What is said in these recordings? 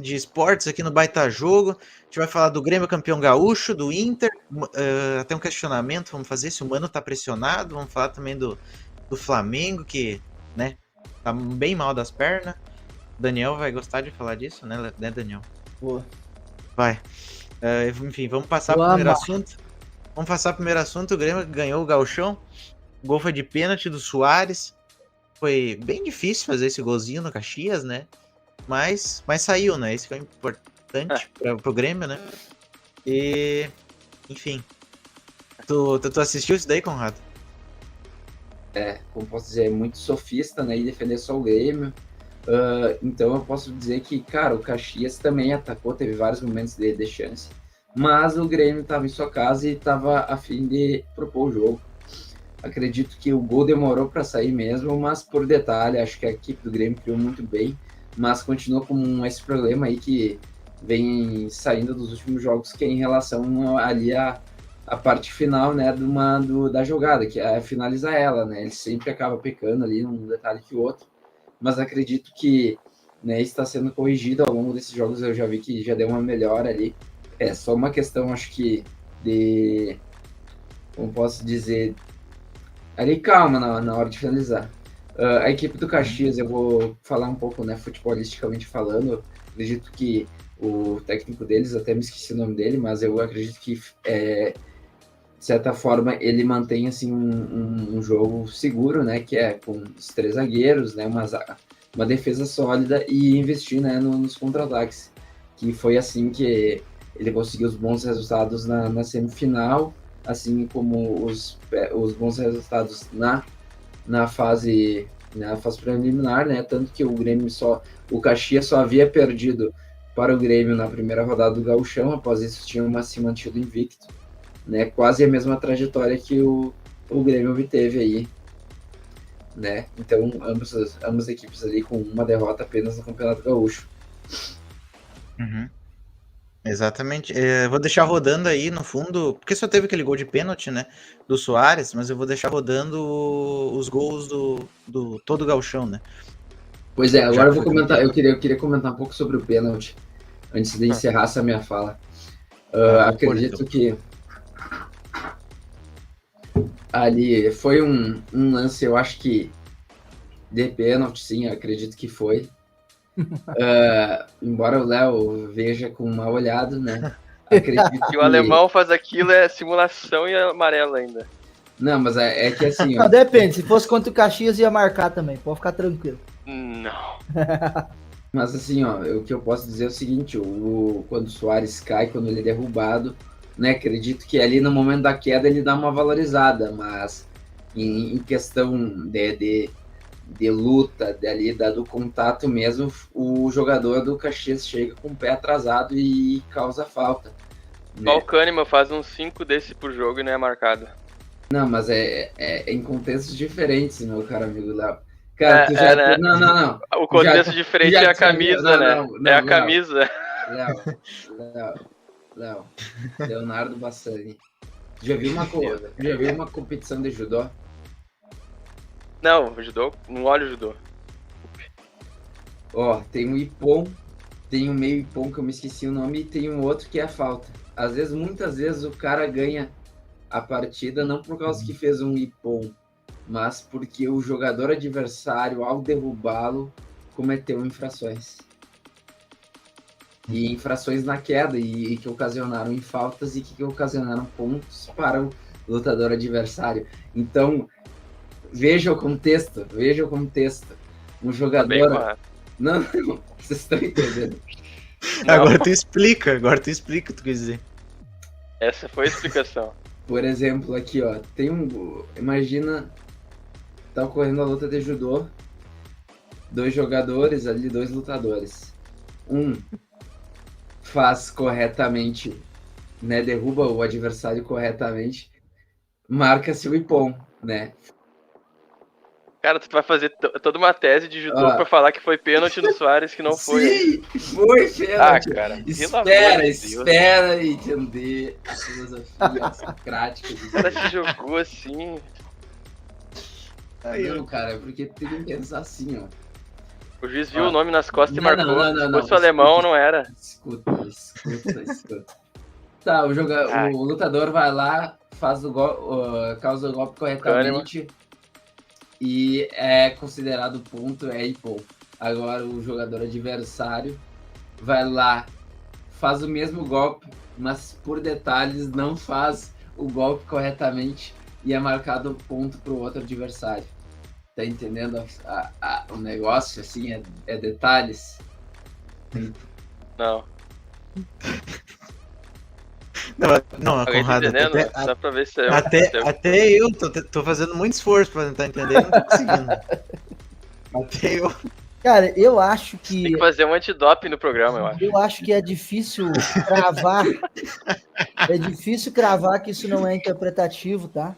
de esportes aqui no Baita Jogo. A gente vai falar do Grêmio campeão gaúcho, do Inter. Até um questionamento, vamos fazer se o Mano tá pressionado. Vamos falar também do Flamengo, que, né, tá bem mal das pernas. Daniel vai gostar de falar disso, né, Daniel? Boa. Vai. Enfim, vamos passar pro primeiro assunto. Vamos passar pro primeiro assunto. O Grêmio ganhou o gauchão. O gol foi de pênalti do Soares. Foi bem difícil fazer esse golzinho no Caxias, né? Mas saiu, né? Isso que é importante pro Grêmio, né? E, enfim. Tu assistiu isso daí, Conrado? Como posso dizer, é muito sofista, né? E defender só o Grêmio. Então eu posso dizer que, cara, o Caxias também atacou, teve vários momentos de chance. Mas o Grêmio estava em sua casa e estava a fim de propor o jogo. Acredito que o gol demorou para sair mesmo, mas por detalhe, acho que a equipe do Grêmio criou muito bem, mas continua com esse problema aí que vem saindo dos últimos jogos, que é em relação ali a parte final, né, da jogada, que é finalizar ela, né? Ele sempre acaba pecando ali num detalhe que o outro, mas acredito que, né, está sendo corrigido ao longo desses jogos. Eu já vi que já deu uma melhora ali. É só uma questão, acho que, como posso dizer, ali calma na hora de finalizar. A equipe do Caxias, eu vou falar um pouco, né, futebolisticamente falando. Acredito que o técnico deles, até me esqueci o nome dele, mas eu acredito que, de certa forma, ele mantém assim, um jogo seguro, né, que é com os 3 zagueiros, né, uma defesa sólida e investir, né, nos contra-ataques, que foi assim que ele conseguiu os bons resultados na semifinal, assim como os bons resultados na fase preliminar, né? Tanto que o Caxias só havia perdido para o Grêmio na primeira rodada do Gauchão. Após isso tinha se mantido invicto, né? Quase a mesma trajetória que o Grêmio obteve aí, né? Então ambas as equipes ali com uma derrota apenas no Campeonato Gaúcho. Uhum. Exatamente. Vou deixar rodando aí no fundo, porque só teve aquele gol de pênalti, né, do Soares, mas eu vou deixar rodando os gols do todo o gauchão, né? Pois é, agora eu vou comentar, eu queria comentar um pouco sobre o pênalti, antes de encerrar essa minha fala. Acredito que ali foi um lance, eu acho que de pênalti, sim, acredito que foi. Embora o Léo veja com uma olhada, né? Acredito que o alemão faz aquilo, é simulação e é amarelo ainda. Não, mas é que assim... Não, depende, se fosse contra o Caxias ia marcar também, pode ficar tranquilo. Não. Mas assim, ó, o que eu posso dizer é o seguinte, quando o Soares cai, quando ele é derrubado, né, acredito que ali no momento da queda ele dá uma valorizada, mas em questão de luta, do contato mesmo, o jogador do Caxias chega com o pé atrasado e causa falta. Né? O Kahneman faz uns 5 desse por jogo e não é marcado. Não, mas é em contextos diferentes, meu caro amigo Léo. Cara, tu já... né? Não. O contexto diferente é a camisa, né? É a camisa. Léo. Leonardo Bassani. Já viu uma competição de judô? Não, judô, não olho o judô. Ó, tem um ippon, tem um meio ippon que eu me esqueci o nome, e tem um outro que é a falta. Muitas vezes o cara ganha a partida não por causa que fez um ippon, mas porque o jogador adversário, ao derrubá-lo, cometeu infrações. E infrações na queda, e que ocasionaram em faltas e que ocasionaram pontos para o lutador adversário. Então, veja o contexto. Um jogador... Tá não, vocês estão entendendo. Não. Agora tu explica o que tu quis dizer. Essa foi a explicação. Por exemplo, aqui, ó, imagina, tá ocorrendo a luta de judô, 2 jogadores ali, 2 lutadores. Um faz corretamente, né, derruba o adversário corretamente, marca-se o ippon, né? Cara, tu vai fazer toda uma tese de judô pra falar que foi pênalti no Soares, que não foi. Sim, foi pênalti. Cara, espera entender a filosofia socrática. O cara te jogou assim. Não, cara, porque tem que pensar assim, ó. O juiz viu o nome nas costas e Não, marcou. não, Se fosse o alemão, não era. Escuta. Tá, o lutador vai lá, faz o golpe, causa o golpe corretamente e é considerado ponto, é Ippo. Agora o jogador adversário vai lá, faz o mesmo golpe, mas por detalhes não faz o golpe corretamente e é marcado ponto pro outro adversário. Tá entendendo o negócio, assim, é detalhes? Não. Não, Alguém tá Conrado, entendendo? até, Só pra ver se eu... até eu tô fazendo muito esforço pra tentar entender e não tô conseguindo. Até eu. Cara, eu acho Tem que que fazer um antidoping no programa, eu acho. eu acho que é difícil cravar. É difícil cravar que isso não é interpretativo, tá?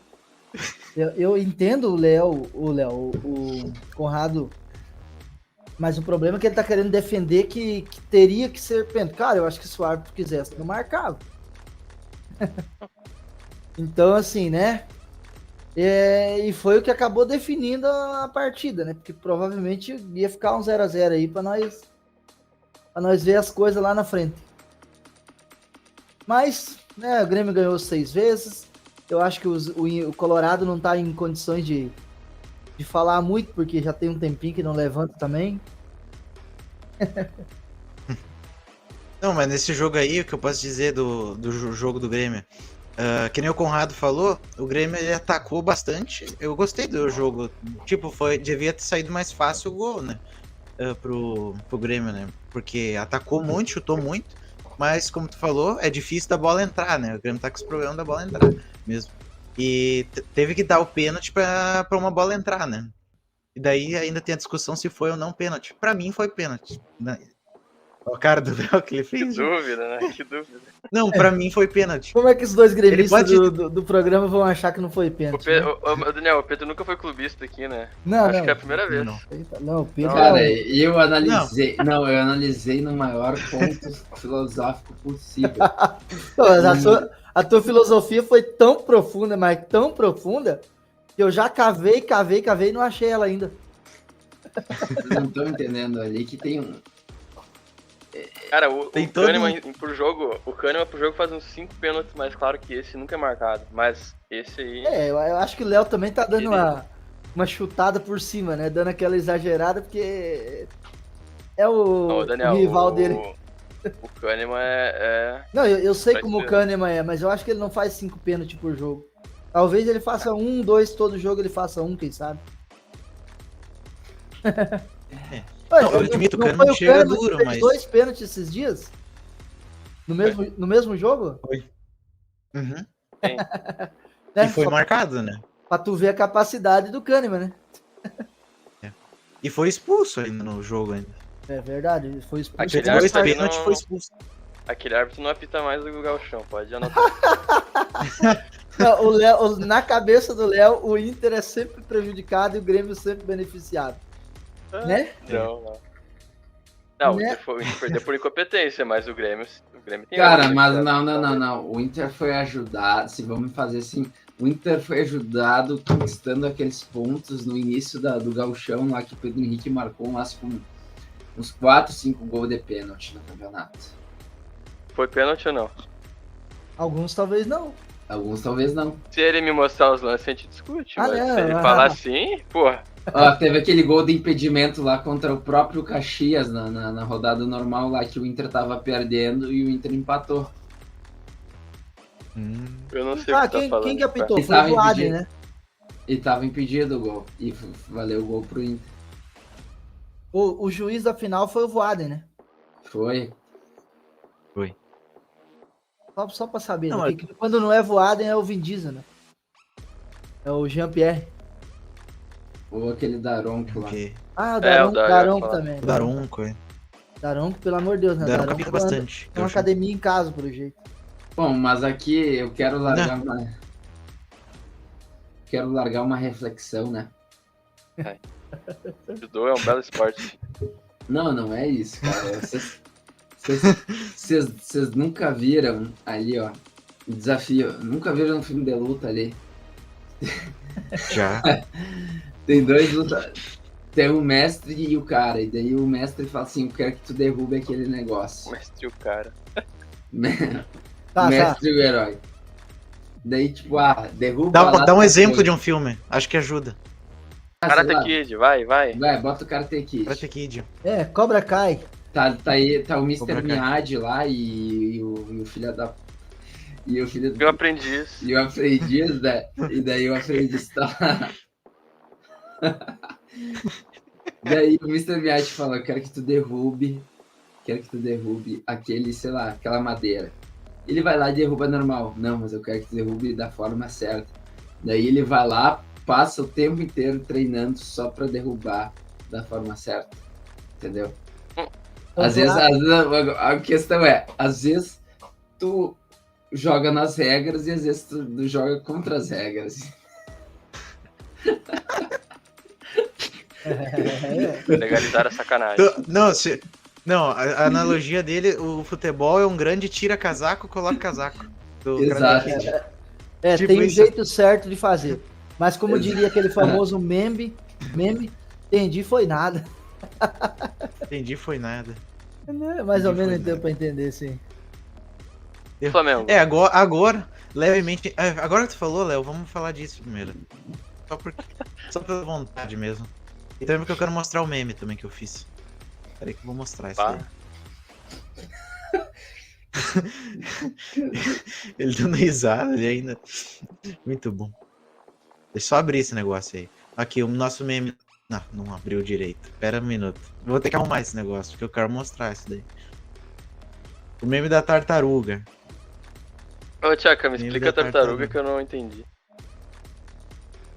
Eu entendo o Léo, o Conrado, mas o problema é que ele tá querendo defender que teria que ser pênalti. Cara, eu acho que se o árbitro quisesse, não marcava. Então, assim, né? E foi o que acabou definindo a partida, né? Porque provavelmente ia ficar um 0x0 aí pra nós ver as coisas lá na frente. Mas, né, o Grêmio ganhou 6 vezes. Eu acho que o Colorado não tá em condições de falar muito, porque já tem um tempinho que não levanta também. Não, mas nesse jogo aí, o que eu posso dizer do jogo do Grêmio? Que nem o Conrado falou, o Grêmio ele atacou bastante. Eu gostei do jogo. Tipo, devia ter saído mais fácil o gol, né? Pro Grêmio, né? Porque atacou muito, chutou muito. Mas, como tu falou, é difícil da bola entrar, né? O Grêmio tá com esse problema da bola entrar mesmo. E teve que dar o pênalti pra uma bola entrar, né? E daí ainda tem a discussão se foi ou não pênalti. Pra mim foi pênalti. O cara do Léo que ele fez. Que dúvida, né? Que dúvida. Não, pra mim foi pênalti. Como é que os dois gremistas pode- do programa vão achar que não foi pênalti? Né? Daniel, o Pedro nunca foi clubista aqui, né? Não, Acho não. que é a primeira vez. Não, o Pedro Cara, é eu analisei no maior ponto filosófico possível. a tua filosofia foi tão profunda, mas tão profunda, que eu já cavei e não achei ela ainda. Vocês não estão entendendo ali que tem um. Cara, o Tem todo Kahneman pro jogo faz uns 5 pênaltis mais claro que esse, nunca é marcado. Mas esse aí... Eu acho que o Léo também tá dando uma chutada por cima, né? Dando aquela exagerada, porque é o Daniel, rival dele. O Kahneman é... Não, eu sei Vai como ser. o Kahneman é, mas eu acho que ele não faz 5 pênaltis por jogo. Talvez ele faça 1, 2, todo jogo ele faça 1, quem sabe. Não, eu admito, o Kahneman chega duro, fez mas... 2 pênaltis esses dias? No mesmo jogo? Uhum. Sim. Né? E foi Só marcado, né? pra tu ver a capacidade do Kahneman, né? E foi expulso ainda no jogo ainda. É verdade, ele foi expulso. Aquele Dois árbitro ali pênaltis não- foi expulso. Aquele árbitro não apita mais do que o Gauchão, pode anotar. Não, o Léo, na cabeça do Léo, o Inter é sempre prejudicado e o Grêmio sempre beneficiado. Né? Não. Não, Né? o Inter perdeu por incompetência, mas o Grêmio tem... Cara, árbitro, mas né? não. O Inter foi ajudado. Se vamos fazer assim, o Inter foi ajudado conquistando aqueles pontos no início do gauchão lá que o Pedro Henrique marcou uns 4, 5 gols de pênalti no campeonato. Foi pênalti ou não? Alguns talvez não. Alguns talvez não. Se ele me mostrar os lances, a gente discute. Ah, mas não, se ele ah. falar assim, porra. Ó, teve aquele gol de impedimento lá contra o próprio Caxias na rodada normal lá que o Inter tava perdendo e o Inter empatou. Eu não sei o que tá falando. Quem que apitou? Ele Foi o tava Voaden, impedido. né? E tava impedido o gol. E valeu o gol pro Inter. O juiz da final foi o Voaden, né? Foi. Só pra saber, Não, né? Porque quando não é Voaden é o Vin Diesel, né? É o Jean-Pierre. Ou aquele Daronco lá. Porque Ah, o Daronco, Daronco, Daronco falar. também. o Daronco, é. Daronco, pelo amor de Deus, né? Daronco fica bastante. Tem uma academia em casa, pelo jeito. Bom, mas aqui eu quero largar uma reflexão, né? Judô é um belo esporte. Não é isso, cara. Vocês nunca viram ali, ó, o desafio. Nunca viram um filme de luta ali. Já. Tem dois lutadores. tem o mestre e o cara. E daí o mestre fala assim, eu quero que tu derrube aquele negócio. O mestre e o cara. Tá, Mestre e o herói. Daí, tipo, derruba lá. Dá um exemplo de um filme. Acho que ajuda. Karate Kid, vai. Vai, bota o Karate Kid. Karate Kid. Cobra Kai. Tá aí, tá o Mr. Cobra Kai. Miyagi lá e o filho da... E o filho Eu aprendi isso. E o aprendiz, né? E daí o aprendiz tá... Daí o Mr. Miyagi fala, eu quero que tu derrube aquele, sei lá, aquela madeira. Ele vai lá e derruba normal. Não, mas eu quero que tu derrube da forma certa. Daí ele vai lá, passa o tempo inteiro treinando só pra derrubar da forma certa. Entendeu? Às vezes, a questão é, às vezes tu joga nas regras e às vezes tu joga contra as regras. Legalizar a sacanagem. Não, a analogia dele, o futebol é um grande tira-casaco, coloca casaco. Exato. Tipo tem um isso. jeito certo de fazer. Mas como diria aquele famoso meme, entendi foi nada. Entendi, foi nada. Mais ou menos foi deu pra entender, sim. Flamengo. Agora, levemente. Agora que tu falou, Léo, vamos falar disso primeiro. Só pela vontade mesmo. E também porque eu quero mostrar o meme também que eu fiz. Peraí que eu vou mostrar isso Pá. aí. Ele dando risada ali ainda. Muito bom. Deixa eu só abrir esse negócio aí. Aqui, o nosso meme. Não abriu direito. Pera um minuto. Eu vou ter que arrumar esse negócio, porque eu quero mostrar isso daí. O meme da tartaruga. Ô, Tchaka, me Meme explica a da tartaruga tartaruga. que eu não entendi.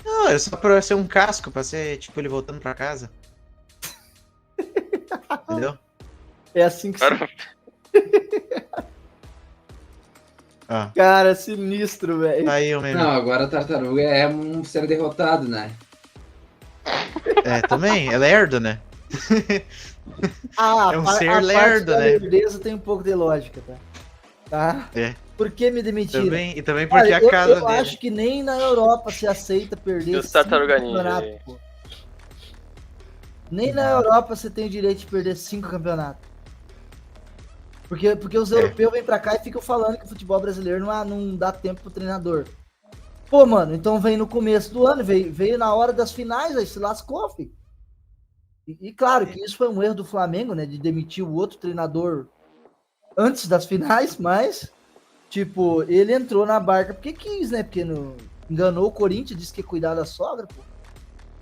Não, é só pra ser um casco, pra ser tipo ele voltando pra casa. Entendeu? É assim que Cara, Ah, Cara, sinistro, velho. tá aí o meme. Não, agora a tartaruga é um ser derrotado, né? É, também, é lerdo, né? Ah, É um a ser parte lerdo, da né? lerdeza tem um pouco de lógica, tá? É. Por que me demitiram? E também porque Olha, a casa eu dele. acho que nem na Europa se aceita perder E os 5 Tartaruga Ninja campeonatos, aí? pô. Nem na Europa você tem o direito de perder 5 campeonatos. Porque os europeus vêm pra cá e ficam falando que o futebol brasileiro não dá tempo pro treinador. Pô, mano, então vem no começo do ano, veio na hora das finais, aí se lascou, filho. E claro que isso foi um erro do Flamengo, né? De demitir o outro treinador antes das finais, mas, tipo, ele entrou na barca porque quis, né? Porque enganou o Corinthians, disse que ia cuidar da sogra, pô.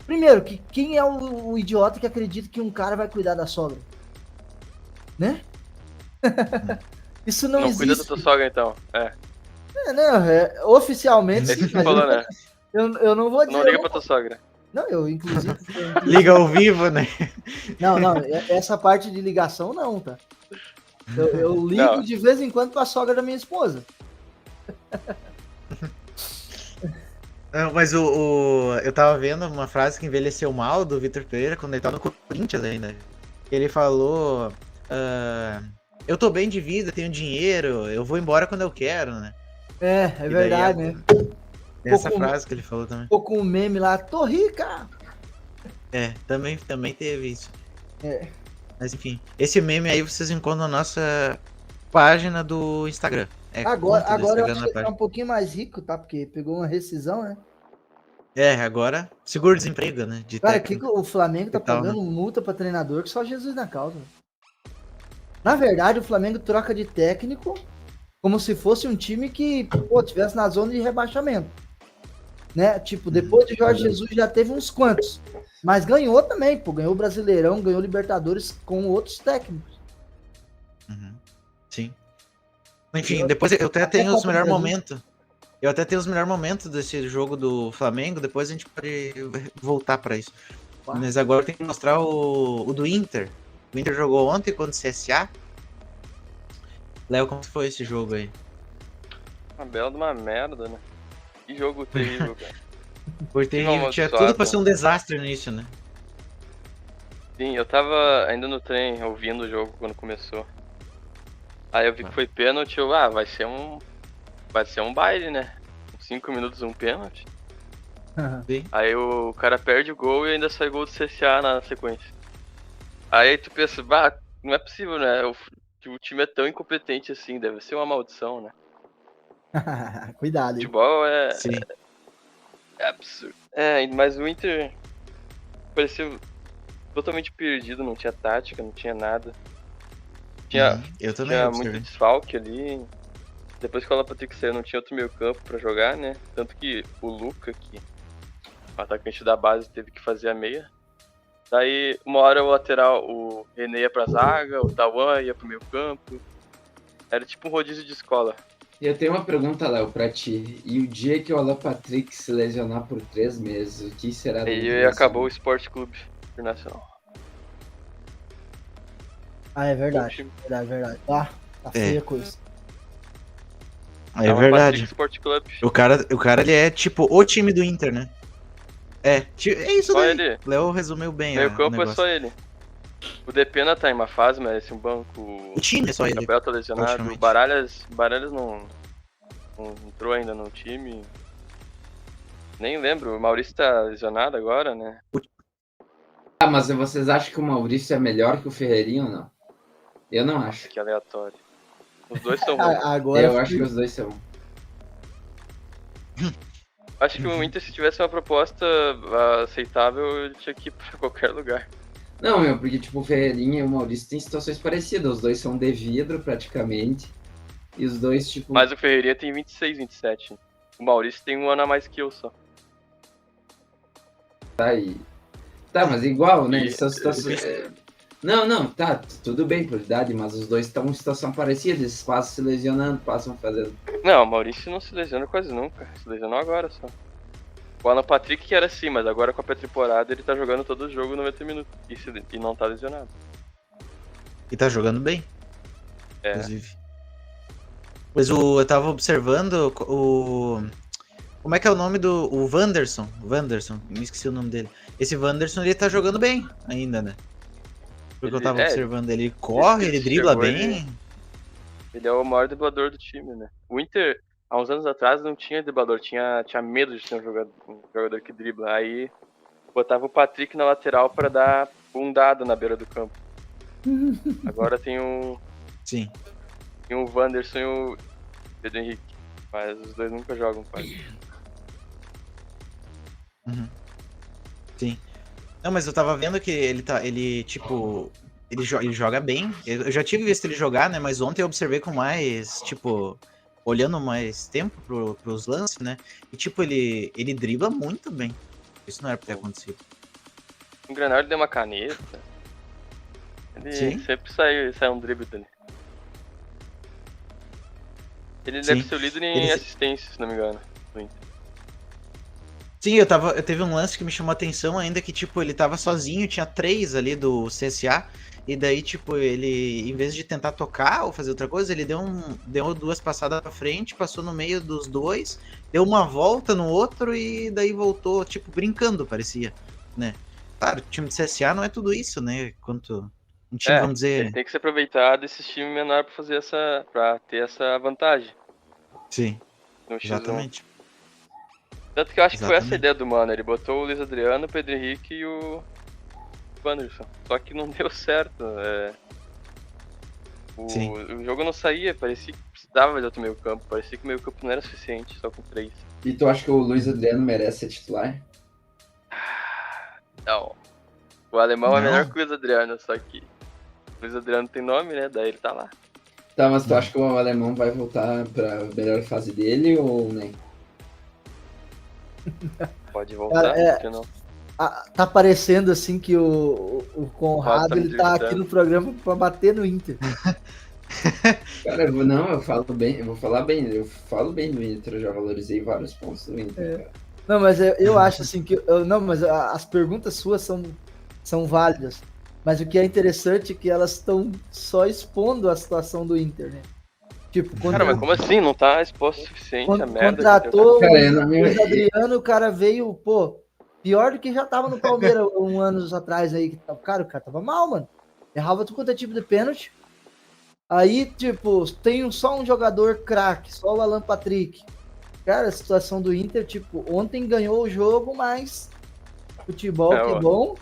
Primeiro, quem é o idiota que acredita que um cara vai cuidar da sogra? Né? Isso não existe. cuida da tua sogra, então. É. Oficialmente, É isso sim, que você falou, né? eu não vou dizer. Não liga pra tua sogra. Não, eu inclusive. Liga ao vivo, né? Não, essa parte de ligação não, tá? Eu ligo Não. de vez em quando pra sogra da minha esposa. Não, mas eu tava vendo uma frase que envelheceu mal do Vitor Pereira quando ele tava no Corinthians ainda. Ele falou: eu tô bem de vida, tenho dinheiro, eu vou embora quando eu quero, né? É E daí verdade, né? Essa frase que ele falou também. Ficou com um meme lá, tô rica! É, também teve isso. É. Mas enfim, esse meme aí vocês encontram na nossa página do Instagram. Agora conta do eu Instagram acho na que ele tá página. um pouquinho mais rico, tá? Porque pegou uma rescisão, né? Agora, seguro-desemprego, né? De Cara, técnico. o Flamengo tá E tal, pagando multa pra treinador que só Jesus na causa. Na verdade, o Flamengo troca de técnico como se fosse um time que, pô, tivesse na zona de rebaixamento. Né? Tipo, depois de Jorge Jesus já teve uns quantos. Mas ganhou também, pô. Ganhou o Brasileirão, ganhou Libertadores com outros técnicos. Uhum. Sim. Enfim, depois eu até tenho os melhores momentos. Eu até tenho os melhores momentos desse jogo do Flamengo. Depois a gente pode voltar pra isso. Mas agora tem que mostrar o do Inter. O Inter jogou ontem contra o CSA. Léo, como foi esse jogo aí? Uma bela de uma merda, né? Que jogo terrível, cara. Foi terrível, Não, tinha suado. tudo pra ser um desastre no início, né? Sim, eu tava ainda no trem ouvindo o jogo quando começou. Aí eu vi que foi pênalti, vai ser um baile, né? 5 minutos um pênalti. Sim. Aí o cara perde o gol e ainda sai gol do CSA na sequência. Aí tu pensa, bah, não é possível, né? O time é tão incompetente assim, deve ser uma maldição, né? Cuidado aí. Futebol Sim. é absurdo. Mas o Inter parecia totalmente perdido, não tinha tática, não tinha nada. Eu também Tinha muito observei. desfalque ali. Depois que o Alan Patrick saiu, não tinha outro meio campo pra jogar, né? Tanto que o Luca, que o atacante da base, teve que fazer a meia. Daí, uma hora o lateral, o René ia pra zaga, o Tauan ia pro meio campo. Era tipo um rodízio de escola. E eu tenho uma pergunta, Léo, pra ti. E o dia que o Alan Patrick se lesionar por 3 meses, o que será do E Internacional? acabou o Esporte Clube Internacional. Ah, é verdade. O time. Verdade. Ah, tá feia a coisa. É Alan verdade. Patrick Sport Club. O cara, ele é tipo o time do Inter, né? É isso Só daí. ele. Léo resumiu bem Meio o campo é negócio. só ele. O Depena tá em uma fase, merece um banco. O time é só O ele. Gabriel tá lesionado. praticamente. O Baralhas não entrou ainda no time. Nem lembro. O Maurício tá lesionado agora, né? Ah, mas vocês acham que o Maurício é melhor que o Ferreirinho ou não? Eu não acho. Que aleatório. Os dois são ruins. Agora Eu acho que os dois são. Acho que o Inter, se tivesse uma proposta aceitável, ele tinha que ir pra qualquer lugar. Não, meu, porque tipo, o Ferreirinha e o Maurício têm situações parecidas. Os dois são de vidro, praticamente. E os dois, tipo... Mas o Ferreirinha tem 26, 27. O Maurício tem um ano a mais que eu só. Tá, mas igual, né? E- Eles são situações... Não, tá, tudo bem por idade, mas os dois estão em situação parecida. Eles passam se lesionando, passam fazendo... Não, o Maurício não se lesiona quase nunca. Se lesionou agora só. O Alan Patrick que era assim, mas agora com a pré-temporada ele tá jogando todo o jogo 90 minutos. E não tá lesionado. E tá jogando bem, É. inclusive. Mas eu tava observando o. Como é que é o nome do. O Wanderson. Me esqueci o nome dele. Esse Wanderson, ele tá jogando bem ainda, né? Porque eu Ele- tava é, observando, ele corre, ele dribla chegou, bem. Ele é o maior driblador do time, né? O Inter, há uns anos atrás, não tinha driblador, tinha medo de ter um jogador que dribla. Aí botava o Patrick na lateral pra dar bundada na beira do campo. Agora tem Sim. o Wanderson e o Pedro Henrique. Mas os dois nunca jogam quase. Uhum. Sim. Não, mas eu tava vendo que ele joga bem. Eu já tive visto ele jogar, né? Mas ontem eu observei com mais, tipo, olhando mais tempo pros lances, né? E tipo, ele dribla muito bem. Isso não era pra ter acontecido. O Granal ele deu uma caneta. Ele Sim. sempre sai um drible dele. Ele Sim. deve ser o líder em Ele- assistência, se não me engano. Do Inter. Sim, eu teve um lance que me chamou a atenção ainda que, tipo, ele tava sozinho, tinha 3 ali do CSA, e daí, tipo, ele, em vez de tentar tocar ou fazer outra coisa, ele deu 2 passadas pra frente, passou no meio dos dois, deu uma volta no outro e daí voltou, tipo, brincando, parecia, né? Claro, o time do CSA não é tudo isso, né? Quanto um time, vamos Ele dizer, tem que se aproveitar desses times menores pra ter essa vantagem sim, no X1. exatamente. Tanto que eu acho que foi essa a Exatamente. ideia do Mano. Ele botou o Luiz Adriano, o Pedro Henrique e o Wanderson. Só que não deu certo. Sim. O jogo não saía, parecia que precisava de outro meio campo. Parecia que o meio campo não era suficiente, só com 3. E tu acha que o Luiz Adriano merece ser titular? Não. O alemão é Não. melhor que o Luiz Adriano, só que o Luiz Adriano tem nome, né? Daí ele tá lá. Tá, mas tu acha que o alemão vai voltar pra melhor fase dele ou nem? Pode voltar, Cara, por que não? Tá parecendo assim que o Conrado Tá me ele tá aqui duvidando. no programa pra bater no Inter. Cara, eu falo bem, eu falo bem do Inter, eu já valorizei vários pontos do Inter, cara. Não, mas eu acho assim que. Não, mas as perguntas suas são válidas. Mas o que é interessante é que elas estão só expondo a situação do Inter, né? Tipo, Cara, mas como assim? Não tá exposto o suficiente a merda? contratou Cara, eu não o me- Luiz Adriano, o cara veio, pô, pior do que já tava no Palmeiras anos atrás aí. Cara, o cara tava mal, mano. Errava tudo quanto é tipo de pênalti. Aí, tipo, tem só um jogador craque, só o Alan Patrick. Cara, a situação do Inter, tipo, ontem ganhou o jogo, mas futebol É, que é ó. bom.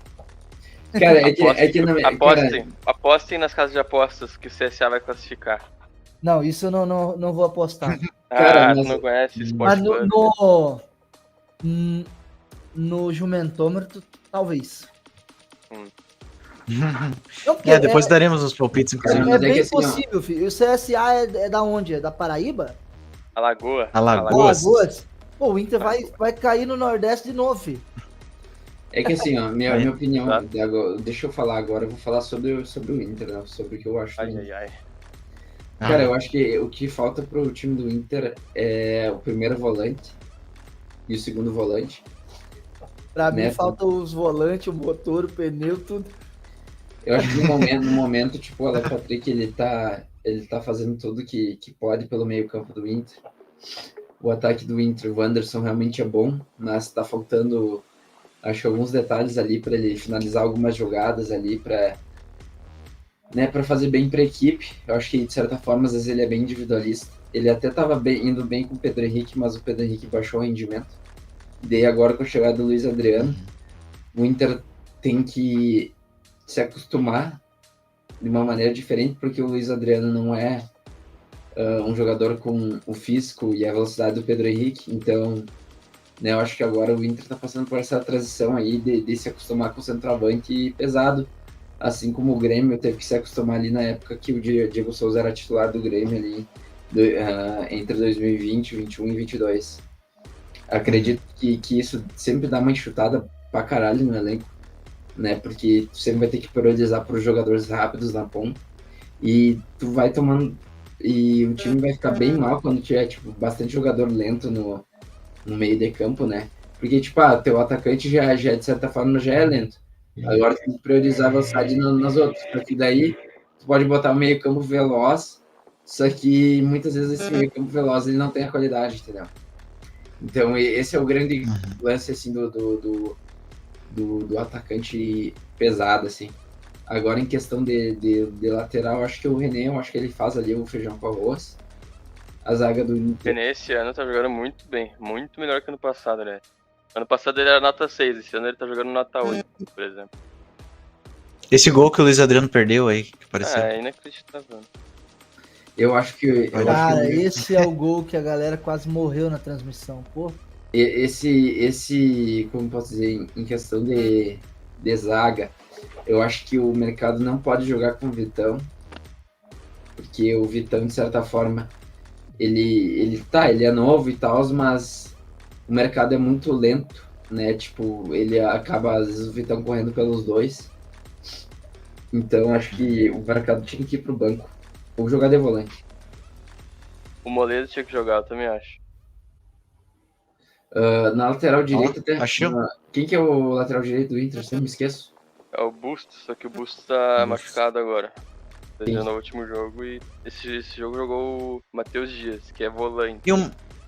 Cara, cara, Apostem nas casas de apostas que o CSA vai classificar. Não, isso eu não vou apostar. Cara, Ah, tu mas não conhece Sport Mas Club. no jumentômetro, talvez. Não, porque Depois daremos os palpites, Cara, inclusive. é mas é que bem assim, ó, possível, filho. O CSA é da onde? É da Paraíba? Alagoa. Alagoas. Alagoas? Pô, o Inter vai cair no Nordeste de novo, filho. é que assim, ó, minha, Aí, minha opinião, tá. deixa eu falar agora, eu vou falar sobre o Inter, né? Sobre o que eu acho do Ai, Inter. ai, ai. Cara, eu acho que o que falta pro time do Inter é o primeiro volante e o segundo volante. Pra mim, Né? falta os volantes, o motor, o pneu, tudo. Eu acho que no momento, tipo, o Alan Patrick, ele tá fazendo tudo que pode pelo meio campo do Inter. O ataque do Inter, o Wanderson realmente é bom, mas tá faltando, acho que alguns detalhes ali para ele finalizar algumas jogadas ali para, né, para fazer bem para a equipe. Eu acho que de certa forma às vezes ele é bem individualista. Ele até estava indo bem com o Pedro Henrique, mas o Pedro Henrique baixou o rendimento. Daí agora com a chegada do Luiz Adriano, o Inter tem que se acostumar de uma maneira diferente, porque o Luiz Adriano não é um jogador com o físico e a velocidade do Pedro Henrique, então, né, eu acho que agora o Inter está passando por essa transição aí de se acostumar com o centroavante pesado, assim como o Grêmio teve que se acostumar ali na época que o Diego Souza era titular do Grêmio ali, entre 2020, 21 e 22. Acredito que isso sempre dá uma enxutada pra caralho no elenco, né, porque tu sempre vai ter que priorizar para os jogadores rápidos na ponta, e tu vai tomando, e o time vai ficar bem mal quando tiver, tipo, bastante jogador lento no meio de campo, né? Porque, tipo, teu atacante já de certa forma, já é lento. Agora tu tem que priorizar a velocidade nas outras. Só que daí tu pode botar o meio campo veloz, só que muitas vezes esse meio campo veloz ele não tem a qualidade, entendeu? Então esse é o grande lance, assim, do atacante pesado, assim. Agora, em questão de lateral, acho que o René, eu acho que ele faz ali o feijão com arroz. A zaga do Inter. René esse ano tá jogando muito bem. Muito melhor que ano passado, né? Ano passado ele era nota 6, esse ano ele tá jogando nota 8, por exemplo. Esse gol que o Luiz Adriano perdeu aí, que pareceu. É inacreditável. Eu acho que. Cara, esse é o gol que a galera quase morreu na transmissão, pô. Esse, como posso dizer, em questão de zaga, eu acho que o mercado não pode jogar com o Vitão, porque o Vitão, de certa forma, ele é novo e tal, mas o mercado é muito lento, né? Tipo, ele acaba, às vezes, o Vitão correndo pelos dois. Então, acho que o mercado tinha que ir pro banco, ou jogar de volante. O Moledo tinha que jogar, eu também acho. Na lateral direita, achou? Quem que é o lateral direito do Inter? Sempre me esqueço. É o Bustos, só que o Bustos tá Bustos. machucado agora. Sim. No último jogo e esse jogo jogou o Matheus Dias, que é volante.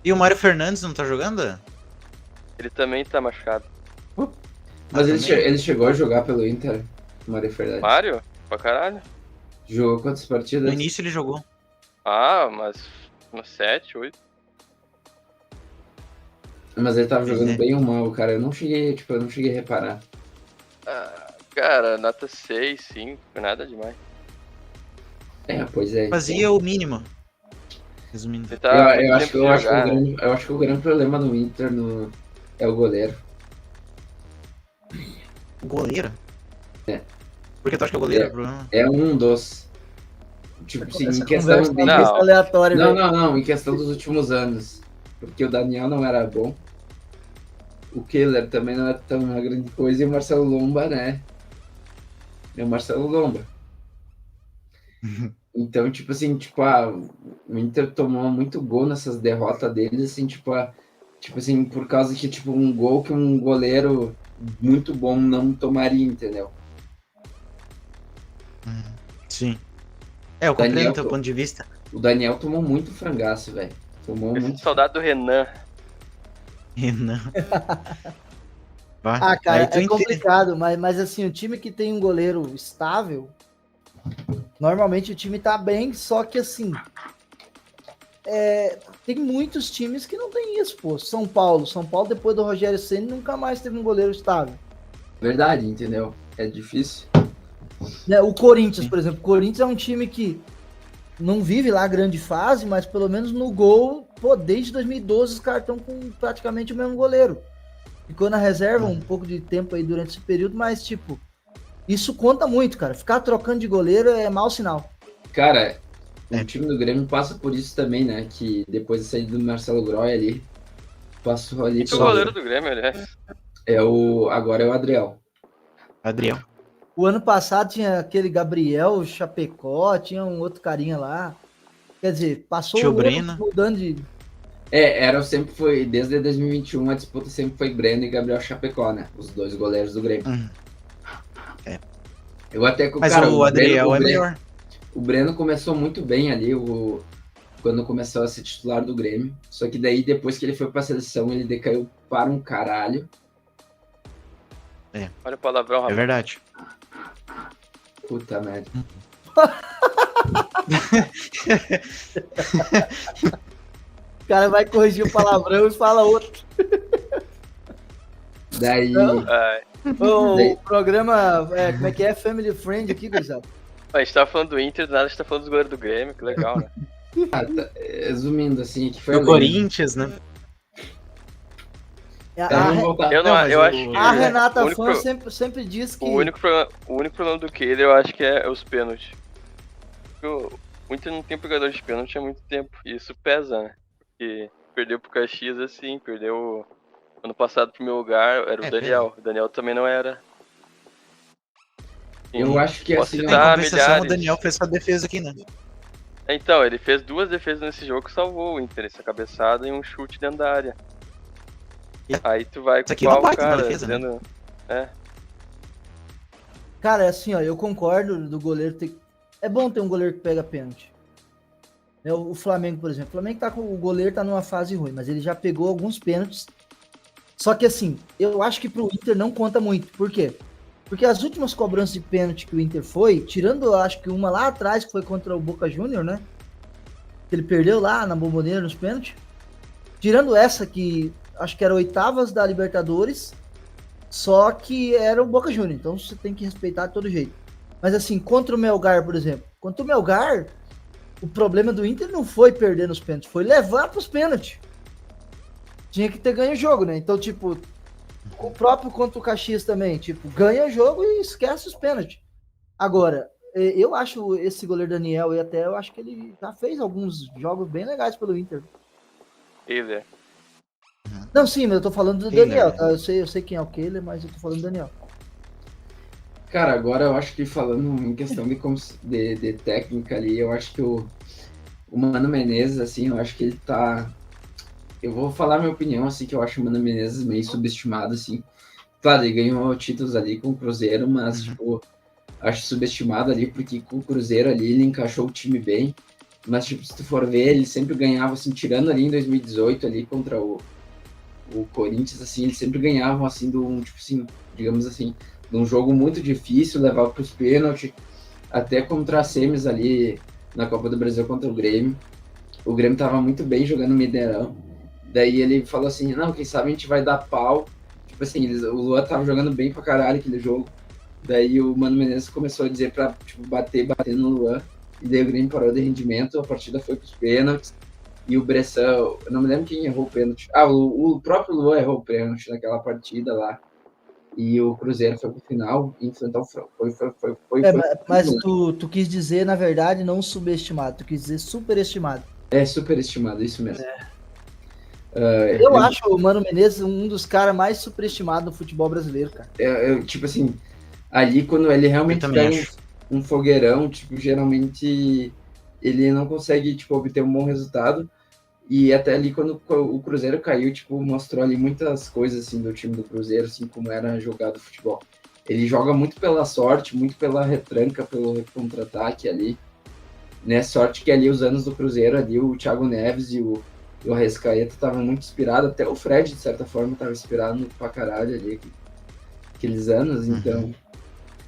E o Mário Fernandes não tá jogando? Ele também tá machucado. Mas também? ele chegou a jogar pelo Inter, o Mário Fernandes. Mário? Pra caralho. Jogou quantas partidas? No início ele jogou. Ah, mas umas 7, 8. Mas ele tava Pois jogando é. bem ou mal, cara. Eu não cheguei a reparar. Ah, cara, nota 6, 5, nada demais. Pois é. Fazia o mínimo. Resumindo. Ele tá Eu muito acho tempo sem jogar, né? eu acho que o grande problema do Inter é o goleiro. O goleiro? É. Porque tu acha que é o goleiro? Bruno? É um dos. Tipo assim, Essa em questão conversa de. tá muito aleatória, Não, velho. não, em questão dos últimos anos. Porque o Daniel não era bom. O Keller também não é tão uma grande coisa. E o Marcelo Lomba, né? É o Marcelo Lomba. Então, tipo assim, o Inter tomou muito gol nessas derrotas deles, assim, tipo assim, por causa que, tipo, um gol que um goleiro muito bom não tomaria, entendeu? Sim. Eu compreendo Daniel, o teu ponto de vista. O Daniel tomou muito frangaço, velho. Tomou Eu muito. sinto saudade do Renan. Renan. Ah, cara, Aí tu é entende. complicado, mas assim, o time que tem um goleiro estável, normalmente o time tá bem, só que assim, tem muitos times que não tem isso, pô. São Paulo, depois do Rogério Ceni, nunca mais teve um goleiro estável. Verdade, entendeu? É difícil. Né, o Corinthians, por exemplo. O Corinthians é um time que não vive lá a grande fase, mas pelo menos no gol, pô, desde 2012 os caras estão com praticamente o mesmo goleiro. Ficou na reserva um pouco de tempo aí durante esse período, mas, tipo, isso conta muito, cara. Ficar trocando de goleiro é mau sinal. Cara, o time do Grêmio passa por isso também, né? Que depois da saída do Marcelo Groy ali, passou ali... O goleiro do Grêmio, aliás. Agora é o Adriel. O ano passado tinha aquele Gabriel Chapecó, tinha um outro carinha lá. Quer dizer, passou Tio Breno. Mudando de... Sempre foi, desde 2021, a disputa sempre foi Breno e Gabriel Chapecó, né? Os dois goleiros do Grêmio. Eu até... Mas cara, o Adriel é melhor. O Breno começou muito bem ali, quando começou a ser titular do Grêmio. Só que daí, depois que ele foi pra seleção, ele decaiu para um caralho. Olha o palavrão, rapaz. É verdade. Puta merda. O cara vai corrigir o palavrão e fala outro. Daí... O programa, como é que é? Family Friend aqui, gurizada. A gente tava falando do Inter, do nada a gente tá falando dos goleiros do Grêmio, que legal, né? Resumindo, assim, que foi o Corinthians, né? Eu acho que a Renata Fã sempre diz que... O único problema do Kehler eu acho que é os pênaltis. O Inter não tem pegador de pênalti há muito tempo, e isso pesa, né? Porque perdeu pro Caxias assim, perdeu... Ano passado, pro meu lugar, era o Daniel. O Daniel também não era. Eu acho que assim... Em compensação, o Daniel fez essa defesa aqui, né? Então, ele fez 2 defesas nesse jogo que salvou o Inter. Essa cabeçada e um chute dentro da área. Aí tu vai culpar o cara, defesa, dizendo... Né? Cara, assim, ó, eu concordo do goleiro ter... É bom ter um goleiro que pega pênalti. O Flamengo, por exemplo. O Flamengo o goleiro tá numa fase ruim, mas ele já pegou alguns pênaltis. Só que assim, eu acho que pro Inter não conta muito. Por quê? Porque as últimas cobranças de pênalti que o Inter foi, tirando, eu acho que uma lá atrás, que foi contra o Boca Juniors, né? Que ele perdeu lá na Bombonera nos pênaltis. Tirando essa que acho que era oitavas da Libertadores, só que era o Boca Juniors. Então você tem que respeitar de todo jeito. Mas assim, contra o Melgar, por exemplo. Contra o Melgar, o problema do Inter não foi perder nos pênaltis, foi levar pros pênaltis. Tinha que ter ganho o jogo, né? Então, tipo, o próprio contra o Caxias também, tipo, ganha o jogo e esquece os pênaltis. Agora, eu acho esse goleiro Daniel, eu acho que ele já fez alguns jogos bem legais pelo Inter. Kehler. Não, sim, mas eu tô falando do Daniel, tá? Eu sei quem é o Kehler, mas eu tô falando do Daniel. Cara, agora eu acho que falando em questão de técnica ali, eu acho que o Mano Menezes, assim, eu acho que ele tá... Eu vou falar minha opinião, assim, que eu acho o Mano Menezes meio subestimado, assim. Claro, ele ganhou títulos ali com o Cruzeiro, mas, tipo, acho subestimado ali, porque com o Cruzeiro ali ele encaixou o time bem. Mas, tipo, se tu for ver, ele sempre ganhava, assim, tirando ali em 2018, ali contra o Corinthians, assim, eles sempre ganhavam, assim, tipo assim, digamos assim, de um jogo muito difícil, levava pros pênaltis, até contra a semis ali na Copa do Brasil contra o Grêmio. O Grêmio tava muito bem jogando no Mineirão. Daí ele falou assim, não, quem sabe a gente vai dar pau. Tipo assim, o Luan tava jogando bem pra caralho aquele jogo. Daí o Mano Menezes começou a dizer pra, tipo, bater no Luan. E daí o Grêmio parou de rendimento, a partida foi pros pênaltis. E o Bressan, eu não me lembro quem errou o pênalti. O próprio Luan errou o pênalti naquela partida lá. E o Cruzeiro foi pro final e enfrentou o Franco. Mas tu quis dizer, na verdade, não subestimado, tu quis dizer superestimado. É, superestimado, isso mesmo. Eu acho o Mano Menezes um dos caras mais superestimados do futebol brasileiro, cara. Tipo assim, ali quando ele realmente pega um fogueirão, tipo, geralmente ele não consegue, tipo, obter um bom resultado. E até ali quando o Cruzeiro caiu, tipo, mostrou ali muitas coisas, assim, do time do Cruzeiro, assim, como era jogado o futebol. Ele joga muito pela sorte, muito pela retranca, pelo contra-ataque ali. Né, sorte que ali os anos do Cruzeiro, ali o Thiago Neves e o Arrascaeta estavam muito inspirados, até o Fred, de certa forma, estava inspirado pra caralho ali, aqueles anos, então...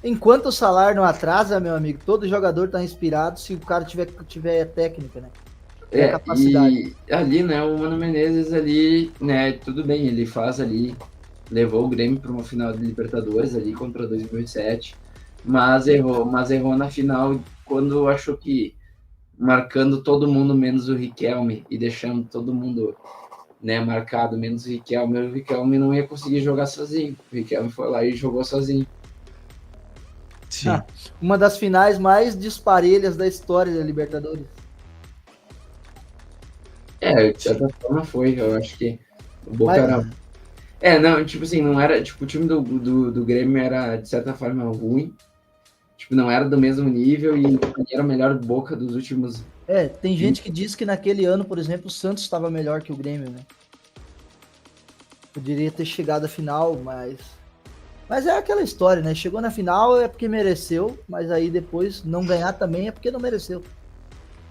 Enquanto o salário não atrasa, meu amigo, todo jogador tá inspirado se o cara tiver técnica, né? tem a capacidade. E ali, né, o Mano Menezes ali, né, tudo bem, ele faz ali, levou o Grêmio para uma final de Libertadores ali contra 2007, mas errou na final quando achou que marcando todo mundo menos o Riquelme e deixando todo mundo, né, marcado menos o Riquelme não ia conseguir jogar sozinho. O Riquelme foi lá e jogou sozinho. Sim. Uma das finais mais disparelhas da história da Libertadores. De certa forma foi, eu acho que o Boca era... não, tipo assim, não era, tipo, o time do Grêmio era, de certa forma, ruim, tipo, não era do mesmo nível e era o melhor Boca dos últimos... Tem gente que diz que naquele ano, por exemplo, o Santos estava melhor que o Grêmio, né? Poderia ter chegado à final, mas é aquela história, né? Chegou na final é porque mereceu, mas aí depois não ganhar também é porque não mereceu.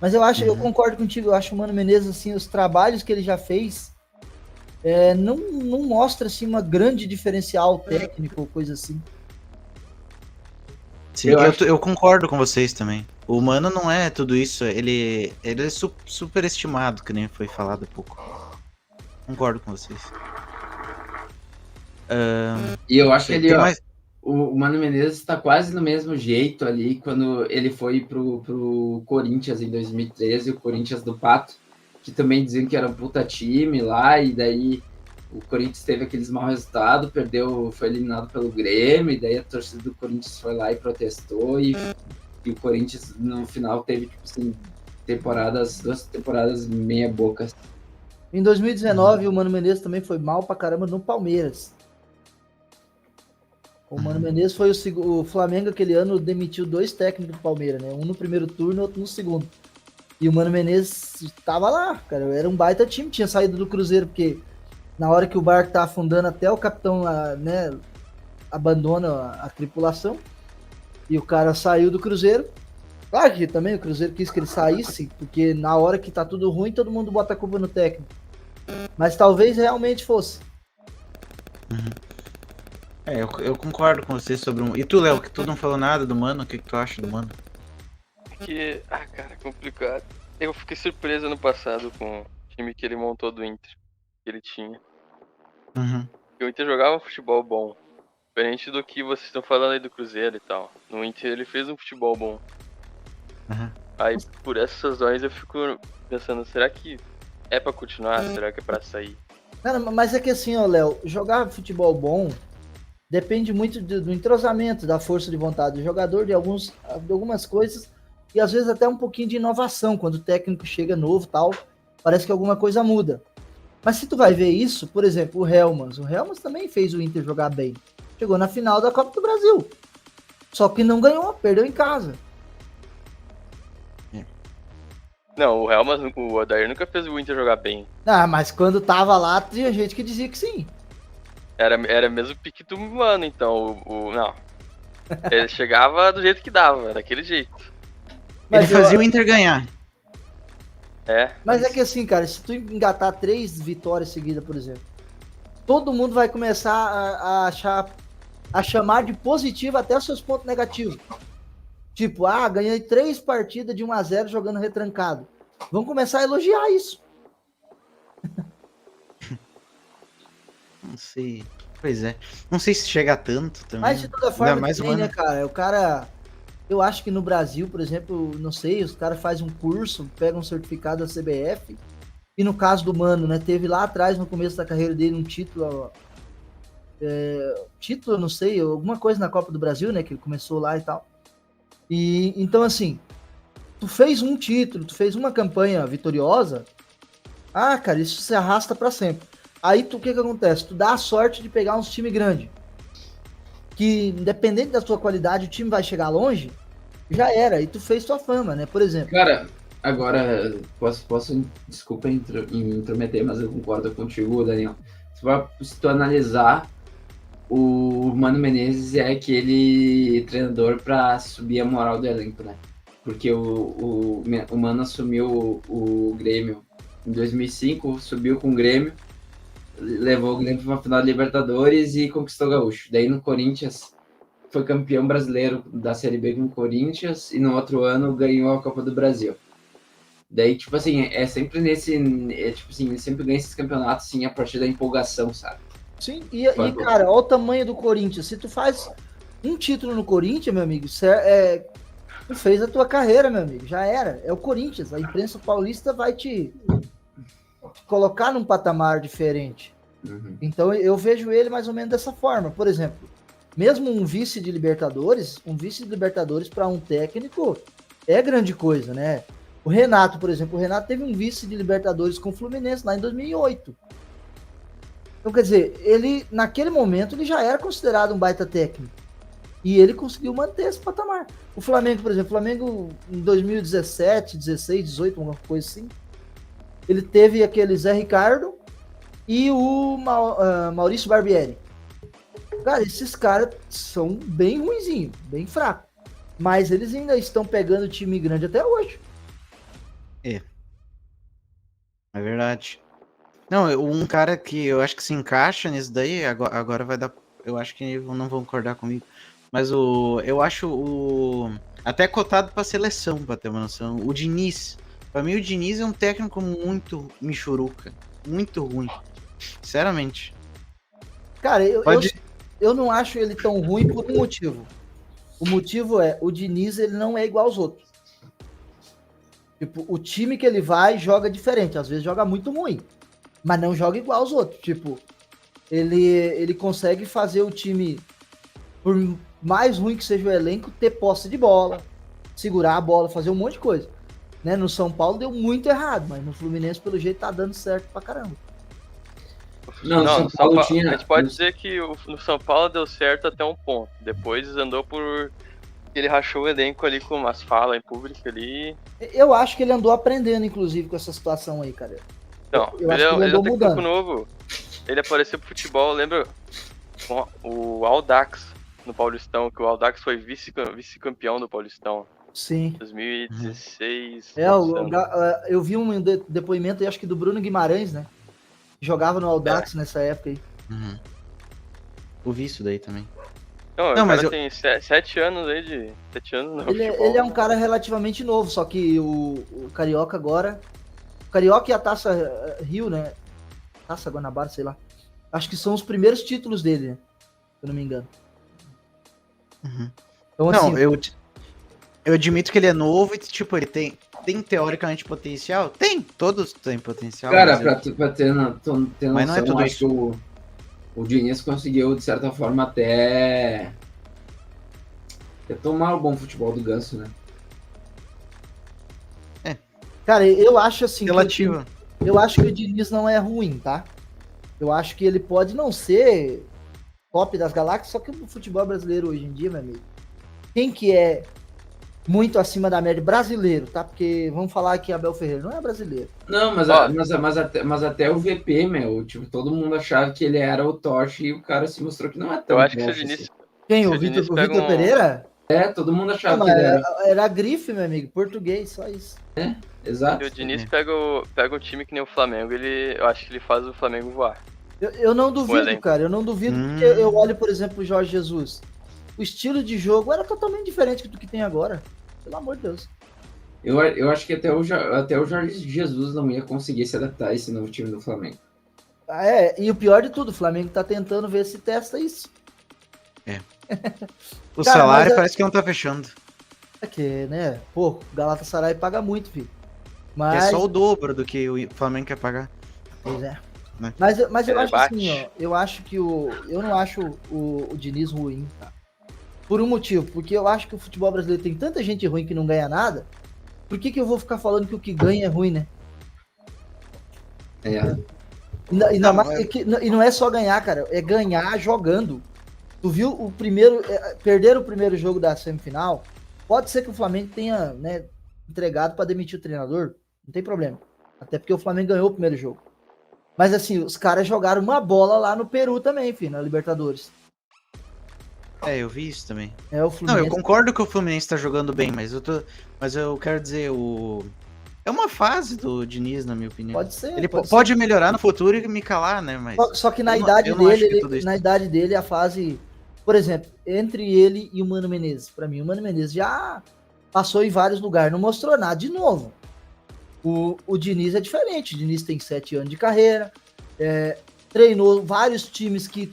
Mas eu concordo contigo, eu acho o Mano Menezes, assim, os trabalhos que ele já fez não mostra, assim, uma grande diferencial técnico ou coisa assim. Sim, eu concordo com vocês também. O Mano não é tudo isso, ele é superestimado, que nem foi falado há pouco. Concordo com vocês. E eu acho que ele, mais... o Mano Menezes está quase no mesmo jeito ali quando ele foi pro Corinthians em 2013, o Corinthians do Pato, que também diziam que era um puta time lá, e daí o Corinthians teve aqueles maus resultados, foi eliminado pelo Grêmio, e daí a torcida do Corinthians foi lá e protestou, e o Corinthians no final teve, tipo assim, duas temporadas meia bocas. Em 2019, o Mano Menezes também foi mal pra caramba no Palmeiras. O Mano Menezes foi o Flamengo aquele ano demitiu 2 técnicos do Palmeiras, né? Um no primeiro turno e outro no segundo. E o Mano Menezes estava lá, cara. Era um baita time, tinha saído do Cruzeiro, porque na hora que o barco tá afundando, até o capitão, né, abandona a tripulação. E o cara saiu do Cruzeiro. Claro que também o Cruzeiro quis que ele saísse, porque na hora que tá tudo ruim, todo mundo bota a culpa no técnico. Mas talvez realmente fosse. Eu concordo com você sobre E tu, Léo, que tu não falou nada do Mano, o que tu acha do Mano? Cara, complicado. Eu fiquei surpreso ano passado com o time que ele montou do Inter, que ele tinha. Porque o Inter jogava um futebol bom. Diferente do que vocês estão falando aí do Cruzeiro e tal. No Inter ele fez um futebol bom. Aí por essas razões eu fico pensando, será que é pra continuar? Será que é pra sair? Cara, mas é que assim, ó, Léo, jogar futebol bom depende muito do entrosamento, da força de vontade do jogador, de algumas coisas, e às vezes até um pouquinho de inovação, quando o técnico chega novo e tal, parece que alguma coisa muda. Mas se tu vai ver isso, por exemplo, o Helmans também fez o Inter jogar bem. Chegou na final da Copa do Brasil. Só que não ganhou, perdeu em casa. Não, o Odair nunca fez o Inter jogar bem. Mas quando tava lá, tinha gente que dizia que sim. Era mesmo o pique do Mano, então. Não. Ele chegava do jeito que dava, daquele jeito. Ele fazia o Inter ganhar. Mas é que assim, cara, se tu engatar 3 vitórias seguidas, por exemplo, todo mundo vai começar a chamar de positivo até os seus pontos negativos. Tipo, ganhei 3 partidas de 1-0 jogando retrancado. Vamos começar a elogiar isso. Não sei. Pois é. Não sei se chega tanto também. Mas de toda forma, mais tem, né, cara? O cara... Eu acho que no Brasil, por exemplo, não sei, os caras fazem um curso, pegam um certificado da CBF. E no caso do Mano, né? Teve lá atrás, no começo da carreira dele, um título... título, não sei, alguma coisa na Copa do Brasil, né? Que ele começou lá e tal. E então, assim, tu fez um título, tu fez uma campanha vitoriosa, cara, isso se arrasta pra sempre. Aí o que acontece? Tu dá a sorte de pegar uns time grande, que independente da sua qualidade, o time vai chegar longe, já era, e tu fez tua fama, né? Por exemplo. Cara, agora, posso desculpa intrometer, mas eu concordo contigo, Daniel. Se tu analisar, o Mano Menezes é aquele treinador para subir a moral do elenco, né? Porque o Mano assumiu o Grêmio em 2005, subiu com o Grêmio, levou o Grêmio para uma final da Libertadores e conquistou o Gaúcho. Daí no Corinthians foi campeão brasileiro da Série B com o Corinthians e no outro ano ganhou a Copa do Brasil. Daí, tipo assim, é sempre nesse. Tipo assim, ele sempre ganha esses campeonatos assim, a partir da empolgação, sabe? Sim, e cara, olha o tamanho do Corinthians. Se tu faz um título no Corinthians, meu amigo, tu fez a tua carreira, meu amigo. Já era. É o Corinthians. A imprensa paulista vai te colocar num patamar diferente. Uhum. Então eu vejo ele mais ou menos dessa forma. Por exemplo, mesmo um vice de Libertadores para um técnico é grande coisa, né? O Renato, por exemplo, teve um vice de Libertadores com o Fluminense lá em 2008. Então, quer dizer, ele, naquele momento, ele já era considerado um baita técnico. E ele conseguiu manter esse patamar. O Flamengo, por exemplo, em 2017, 16, 18, uma coisa assim, ele teve aquele Zé Ricardo e o Maurício Barbieri. Cara, esses caras são bem ruinzinhos, bem fracos. Mas eles ainda estão pegando time grande até hoje. É verdade. Não, um cara que eu acho que se encaixa nisso daí, agora vai dar. Eu acho que não vão concordar comigo. Mas eu acho até cotado pra seleção, pra ter uma noção. O Diniz. Pra mim, o Diniz é um técnico muito michuruca. Muito ruim. Sinceramente. Cara, eu não acho ele tão ruim por um motivo. O motivo é, o Diniz, ele não é igual aos outros. Tipo, o time que ele vai joga diferente. Às vezes joga muito ruim. Mas não joga igual aos outros. Tipo, ele consegue fazer o time, por mais ruim que seja o elenco, ter posse de bola, segurar a bola, fazer um monte de coisa. Né? No São Paulo deu muito errado, mas no Fluminense, pelo jeito, tá dando certo pra caramba. Não, São Paulo tinha... A gente pode dizer que no São Paulo deu certo até um ponto. Depois andou por... Ele rachou o elenco ali com umas falas em público ali. Eu acho que ele andou aprendendo, inclusive, com essa situação aí, cara. Então, eu acho que ele andou mudando. Novo. Ele apareceu pro futebol, lembra? Com o Audax no Paulistão, que o Audax foi vice-campeão do Paulistão. Sim. 2016. Eu vi um depoimento aí, acho que do Bruno Guimarães, né? Jogava no Audax nessa época aí. Uhum. Eu vi isso daí também. Não, mas tem 7 anos aí de... 7 anos não. Ele é um cara relativamente novo, só que o Carioca agora... O Carioca e a Taça Rio, né? Taça Guanabara, sei lá. Acho que são os primeiros títulos dele, né? Se eu não me engano. Uhum. Então, não, assim, eu admito que ele é novo e, tipo, ele tem teoricamente potencial? Tem, todos têm potencial. Cara, pra ter noção, mas não é tudo acho isso. Que o Diniz conseguiu, de certa forma, até tomar o bom futebol do Ganso, né? cara, eu acho assim... Relativo. Eu acho que o Diniz não é ruim, tá? Eu acho que ele pode não ser top das galáxias, só que o futebol brasileiro hoje em dia, meu amigo, quem que é muito acima da média brasileiro, tá? Porque vamos falar que Abel Ferreira não é brasileiro. Não, mas até o VP, meu, tipo, todo mundo achava que ele era o Tocha e o cara se mostrou que não é tão Eu acho que bom se o Diniz... Quem? O Vitor Pereira? É, todo mundo achava Não, que ele era grife, meu amigo, português, só isso. Exato. Se o Diniz pega um time que nem o Flamengo, eu acho que ele faz o Flamengo voar. Eu não duvido, cara, eu não duvido, porque eu olho, por exemplo, o Jorge Jesus. O estilo de jogo era totalmente diferente do que tem agora. Pelo amor de Deus. Eu acho que até o Jorge Jesus não ia conseguir se adaptar a esse novo time do Flamengo. E o pior de tudo, o Flamengo tá tentando ver se testa isso. O cara, salário parece que não tá fechando. É que, né? Pô, o Galatasaray paga muito, filho. Mas... É só o dobro do que o Flamengo quer pagar. Pois é. Né? Mas eu acho assim, ó. Eu acho que eu não acho o Diniz ruim, tá? Por um motivo, porque eu acho que o futebol brasileiro tem tanta gente ruim que não ganha nada. Por que eu vou ficar falando que o que ganha é ruim, né? E não é só ganhar, cara. É ganhar jogando. Tu viu perder o primeiro jogo da semifinal? Pode ser que o Flamengo tenha, né, entregado para demitir o treinador. Não tem problema. Até porque o Flamengo ganhou o primeiro jogo. Mas assim, os caras jogaram uma bola lá no Peru também, filho, na Libertadores. Eu vi isso também. O Fluminense... Não, eu concordo que o Fluminense tá jogando bem, mas eu quero dizer, é uma fase do Diniz, na minha opinião. Pode ser. Ele pode melhorar no futuro e me calar, né? Mas só que na idade dele, a fase... Por exemplo, entre ele e o Mano Menezes. Pra mim, o Mano Menezes já passou em vários lugares, não mostrou nada de novo. O Diniz é diferente. O Diniz tem 7 anos de carreira, treinou vários times que,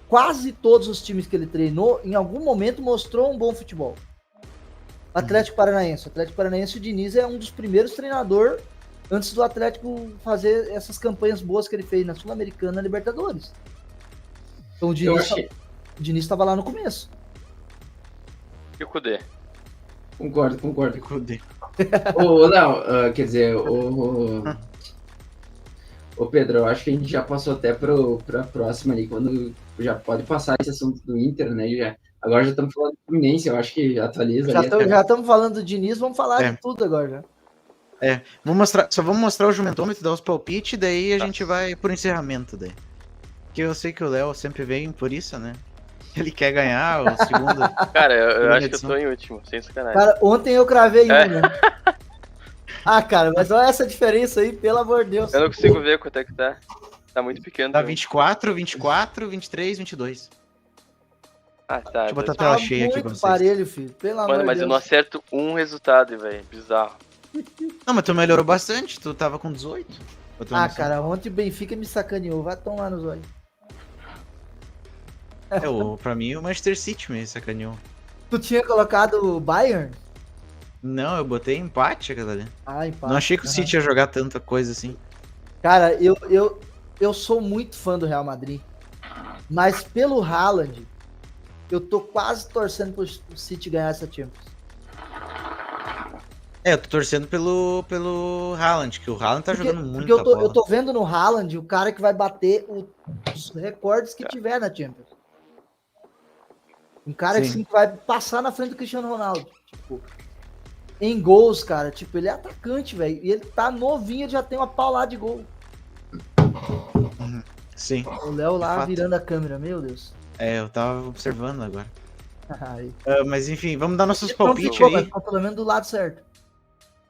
quase todos os times que ele treinou, em algum momento mostrou um bom futebol. Atlético Paranaense. O Atlético Paranaense, o Diniz é um dos primeiros treinadores antes do Atlético fazer essas campanhas boas que ele fez na Sul-Americana e na Libertadores. Então o Diniz estava lá no começo. E o Kudê? Concordo. Kudê. Não, quer dizer, ô Pedro, eu acho que a gente já passou até pra próxima ali, quando já pode passar esse assunto do Inter, né? Agora já estamos falando do Fluminense, eu acho que atualiza ali. Já estamos falando do Diniz, vamos falar de tudo agora já. Só vamos mostrar o jumentômetro, dar os palpites, daí a gente vai pro encerramento daí. Porque eu sei que o Léo sempre vem por isso, né? Ele quer ganhar o segundo. Cara, eu acho que eu tô em último, sem sacanagem. Cara, ontem eu cravei né? Ah, cara, mas olha essa diferença aí, pelo amor de Deus. Eu não consigo ver quanto é que tá. Tá muito pequeno. Tá 24, 23, 22. Ah, tá. Deixa eu botar a tela cheia aqui pra muito vocês. parelho, filho. Pelo amor de Deus. Mas eu não acerto um resultado, velho. Bizarro. Não, mas tu melhorou bastante, tu tava com 18. Cara, ontem o Benfica me sacaneou, vai tomar nos olhos. Pra mim o Manchester City me sacaneou. Tu tinha colocado o Bayern? Não, eu botei empate aquela ali. Empate. Não achei que o City ia jogar tanta coisa assim. Cara, eu sou muito fã do Real Madrid, mas pelo Haaland, eu tô quase torcendo pro City ganhar essa Champions. Eu tô torcendo pelo Haaland, que o Haaland tá jogando muito. Porque eu tô vendo no Haaland o cara que vai bater os recordes que tiver na Champions. Um cara assim, que vai passar na frente do Cristiano Ronaldo. Tipo, em gols, cara. Tipo, ele é atacante, velho. E ele tá novinho, ele já tem uma paulada de gol. Sim. O Léo lá virando a câmera, meu Deus. Eu tava observando agora. Mas enfim, vamos dar nossos palpites aí. Mas pelo menos do lado certo.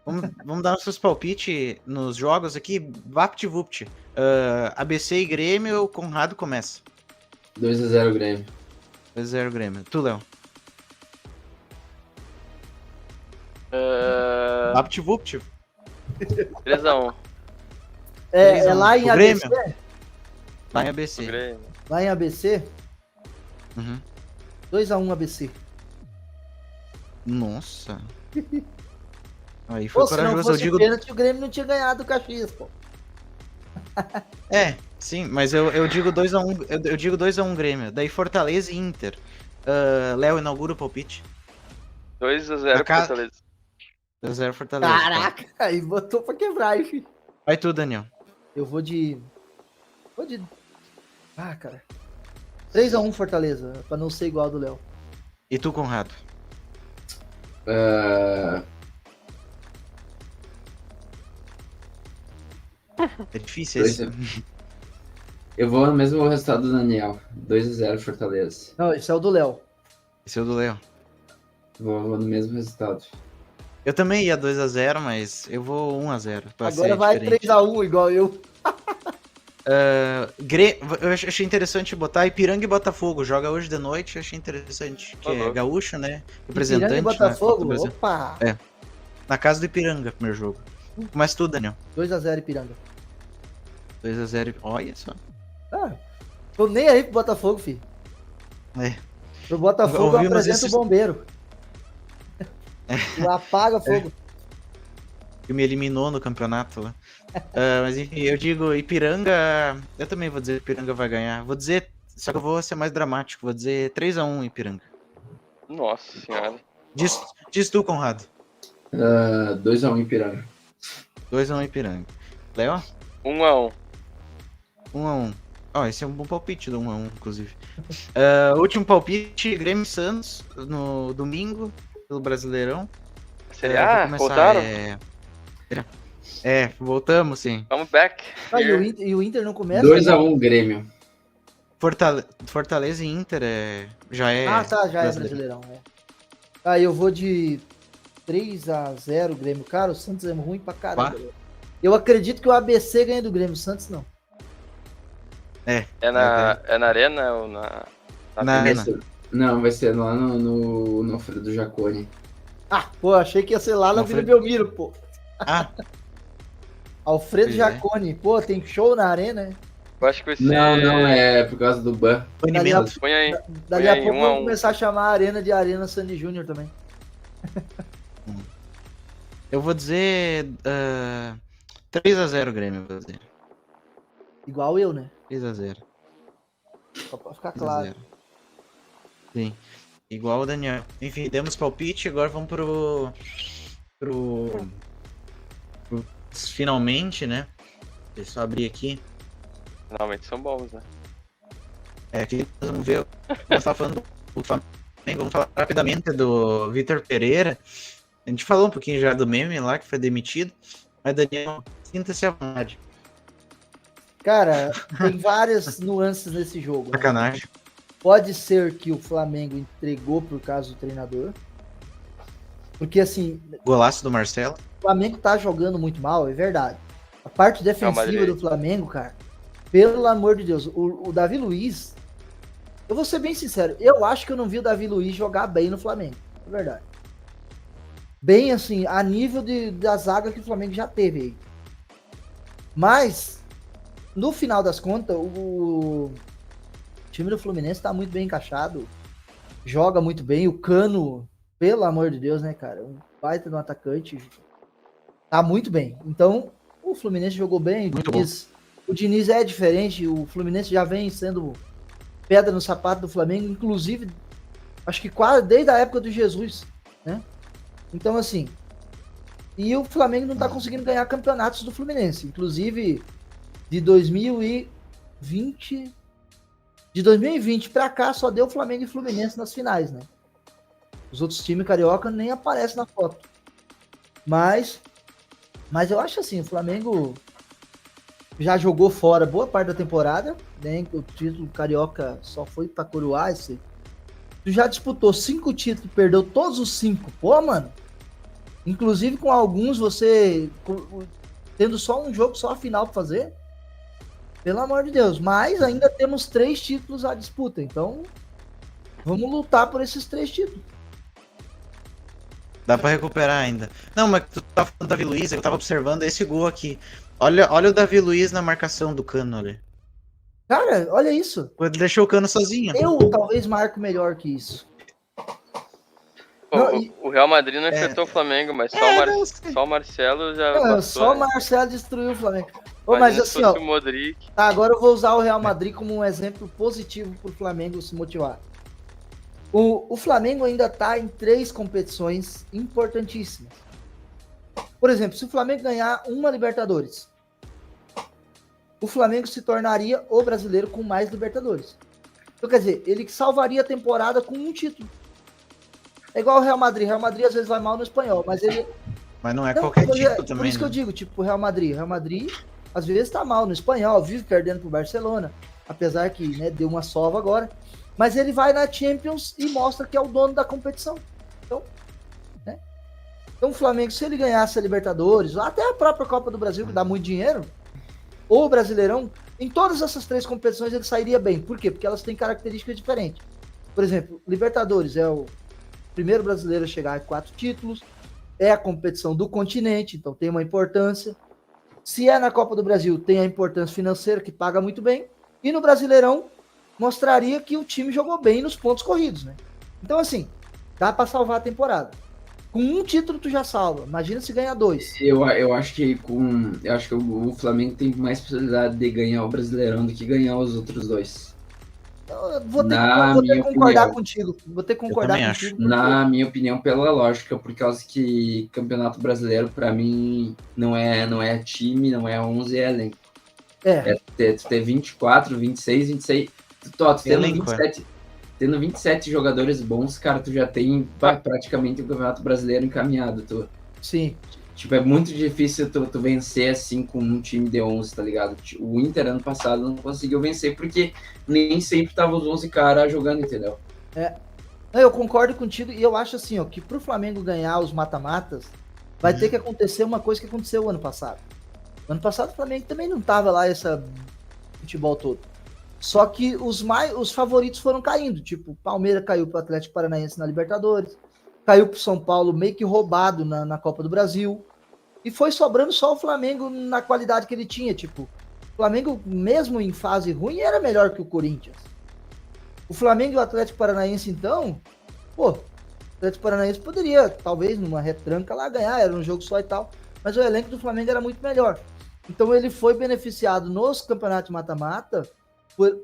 Vamos dar nossos palpites nos jogos aqui. VaptVupt. ABC e Grêmio, o Conrado começa. 2-0 Grêmio. 2-0 Grêmio. Tu, Léo? VaptVupt. 3-1. É lá em ABC? Lá em ABC. Lá em ABC? Uhum. 2-1 ABC. Nossa. Aí foi corajoso. Se não fosse pênalti, o Grêmio não tinha ganhado o Caxias, pô. Sim, mas eu digo 2-1. Eu digo 2-1 Grêmio. Daí Fortaleza e Inter. Léo, inaugura o palpite. 2-0 Fortaleza. 2-0 Fortaleza. Caraca, aí botou pra quebrar, hein, filho. Vai tu, Daniel. Eu vou de. Cara. 3-1 Fortaleza, pra não ser igual ao do Léo. E tu, Conrado? É difícil esse. Eu vou no mesmo resultado do Daniel. 2-0 Fortaleza. Não, esse é o do Léo. Esse é o do Léo. Vou no mesmo resultado. Eu também ia 2-0, mas eu vou 1-0. Agora vai 3-1 igual eu. Eu achei interessante botar Ipiranga e Botafogo. Joga hoje de noite, achei interessante. Que é gaúcho, né? Representante. Ipiranga e Botafogo? Opa! Na casa do Ipiranga, primeiro jogo. Mas tu, Daniel? 2-0 Ipiranga. 2-0. Olha só. Tô nem aí pro Botafogo, filho. Pro Botafogo eu apresento o bombeiro. Apaga fogo. Que me eliminou no campeonato lá. Mas enfim, eu digo Ipiranga. Eu também vou dizer que Ipiranga vai ganhar. Vou dizer. Só que eu vou ser mais dramático. Vou dizer 3-1 Ipiranga. Nossa senhora. Diz tu, Conrado. 2-1 Ipiranga. 2-1 Ipiranga. Léo? 1-1. 1-1. Esse é um bom palpite do 1-1, inclusive. Último palpite, Grêmio e Santos no domingo, pelo Brasileirão. Voltaram? Voltamos, sim. Vamos back. E o Inter não começa? 2-1 Grêmio. Fortaleza e Inter já é. Já é Brasileirão. Eu vou de 3-0 Grêmio. Cara, o Santos é ruim pra caramba. Eu acredito que o ABC ganha do Grêmio, o Santos não. É na Arena ou na Arena? Não, vai ser lá no Alfredo Jaconi. Achei que ia ser lá na Vila Belmiro, pô. Alfredo Pois é. Jaconi. Pô, tem show na arena, né? Eu acho que vai ser. Não, é por causa do ban. Banimento. Põe aí. Dali Põe a aí, pouco 1 a vamos 1. começar a chamar a arena de Arena Sandy Júnior também. Eu vou dizer 3-0 Grêmio, eu vou dizer. Igual eu, né? 3-0. Só pra ficar claro. 3-0. Sim. Igual o Daniel. Enfim, demos palpite, agora vamos pro finalmente, né? Deixa eu só abrir aqui. Finalmente são bons, né? Aqui nós vamos ver. Nós estávamos falando do Flamengo. Vamos falar rapidamente do Vitor Pereira. A gente falou um pouquinho já do meme lá que foi demitido. Mas, Daniel, sinta-se à vontade. Cara, tem várias nuances nesse jogo. Né? Sacanagem. Pode ser que o Flamengo entregou por causa do treinador. Porque, assim, Golaço do Marcelo. o Flamengo tá jogando muito mal, é verdade. A parte defensiva Madrid. do Flamengo, cara, pelo amor de Deus, o Davi Luiz, eu vou ser bem sincero, eu acho que eu não vi o Davi Luiz jogar bem no Flamengo, é verdade. Bem assim, a nível da zaga que o Flamengo já teve aí. Mas, no final das contas, o time do Fluminense tá muito bem encaixado, joga muito bem, o Cano, pelo amor de Deus, né, cara, um baita de um atacante, tá muito bem. Então, o Fluminense jogou bem, o Diniz é diferente, o Fluminense já vem sendo pedra no sapato do Flamengo, inclusive, acho que quase desde a época do Jesus, né? Então, assim, e o Flamengo não tá conseguindo ganhar campeonatos do Fluminense, inclusive de 2020 pra cá só deu Flamengo e Fluminense nas finais, né? Os outros times carioca nem aparecem na foto. Mas eu acho assim, o Flamengo já jogou fora boa parte da temporada, né? O título carioca só foi pra coroar esse. Tu já disputou 5 títulos, perdeu todos os 5. Pô, mano. Inclusive com alguns você tendo só um jogo, só a final pra fazer. Pelo amor de Deus. Mas ainda temos 3 títulos à disputa. Então, vamos lutar por esses 3 títulos. Dá pra recuperar ainda. Não, mas tu tá falando do Davi Luiz, eu tava observando esse gol aqui. Olha o Davi Luiz na marcação do Cano ali. Cara, olha isso. Ele deixou o Cano sozinho. Eu talvez marco melhor que isso. Pô, Não, o Real Madrid não enfrentou o Flamengo, mas só o Marcelo já passou. Só o né? Marcelo destruiu o Flamengo. Ô, Imagina mas se assim, fosse ó. o Modric. Tá, agora eu vou usar o Real Madrid como um exemplo positivo pro Flamengo se motivar. O Flamengo ainda tá em 3 competições importantíssimas. Por exemplo, se o Flamengo ganhar uma Libertadores, o Flamengo se tornaria o brasileiro com mais Libertadores. Então, quer dizer, ele salvaria a temporada com um título. É igual o Real Madrid. O Real Madrid às vezes vai mal no espanhol, mas ele... Mas não é qualquer título também. Por isso que eu digo, tipo, o Real Madrid. O Real Madrid às vezes tá mal no espanhol, vive perdendo pro Barcelona, apesar que, né, deu uma sova agora. Mas ele vai na Champions e mostra que é o dono da competição. Então, né? Então o Flamengo, se ele ganhasse a Libertadores, ou até a própria Copa do Brasil, que dá muito dinheiro, ou o Brasileirão, em todas essas 3 competições ele sairia bem. Por quê? Porque elas têm características diferentes. Por exemplo, Libertadores é o primeiro brasileiro a chegar a 4 títulos, é a competição do continente, então tem uma importância. Se é na Copa do Brasil, tem a importância financeira, que paga muito bem. E no Brasileirão, mostraria que o time jogou bem nos pontos corridos, né? Então, assim, dá para salvar a temporada. Com um título tu já salva. Imagina se ganha 2. Eu acho que o Flamengo tem mais possibilidade de ganhar o Brasileirão do que ganhar os outros 2. Eu vou ter que concordar contigo. Vou ter que concordar contigo. Porque... Na minha opinião, pela lógica, por causa que Campeonato Brasileiro, pra mim, não é time, não é 11, é elenco. É ter 24, 26, 26... Tendo 27 jogadores bons, cara, tu já tem praticamente o Campeonato Brasileiro encaminhado. Sim. Tipo, é muito difícil tu vencer assim com um time de 11, tá ligado? O Inter ano passado não conseguiu vencer porque nem sempre tava os 11 caras jogando, entendeu? Eu concordo contigo e eu acho assim, ó, que pro Flamengo ganhar os mata-matas, vai ter que acontecer uma coisa que aconteceu o ano passado. O ano passado o Flamengo também não tava lá esse futebol todo. Só que os favoritos foram caindo, tipo, o Palmeiras caiu pro Atlético Paranaense na Libertadores, caiu pro São Paulo meio que roubado na Copa do Brasil. e foi sobrando só o Flamengo na qualidade que ele tinha, tipo, o Flamengo, mesmo em fase ruim, era melhor que o Corinthians. O Flamengo e o Atlético Paranaense, então, pô, o Atlético Paranaense poderia, talvez, numa retranca lá ganhar, era um jogo só e tal, mas o elenco do Flamengo era muito melhor. Então ele foi beneficiado nos campeonatos mata-mata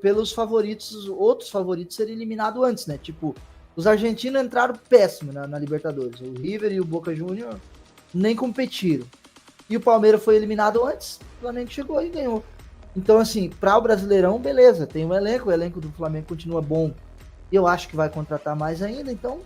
pelos favoritos, outros favoritos serem eliminados antes, né? Tipo, os argentinos entraram péssimo na Libertadores. O River e o Boca Juniors nem competiram. E o Palmeiras foi eliminado antes, o Flamengo chegou e ganhou. Então, assim, para o Brasileirão, beleza, tem um elenco, o elenco do Flamengo continua bom. E eu acho que vai contratar mais ainda, então...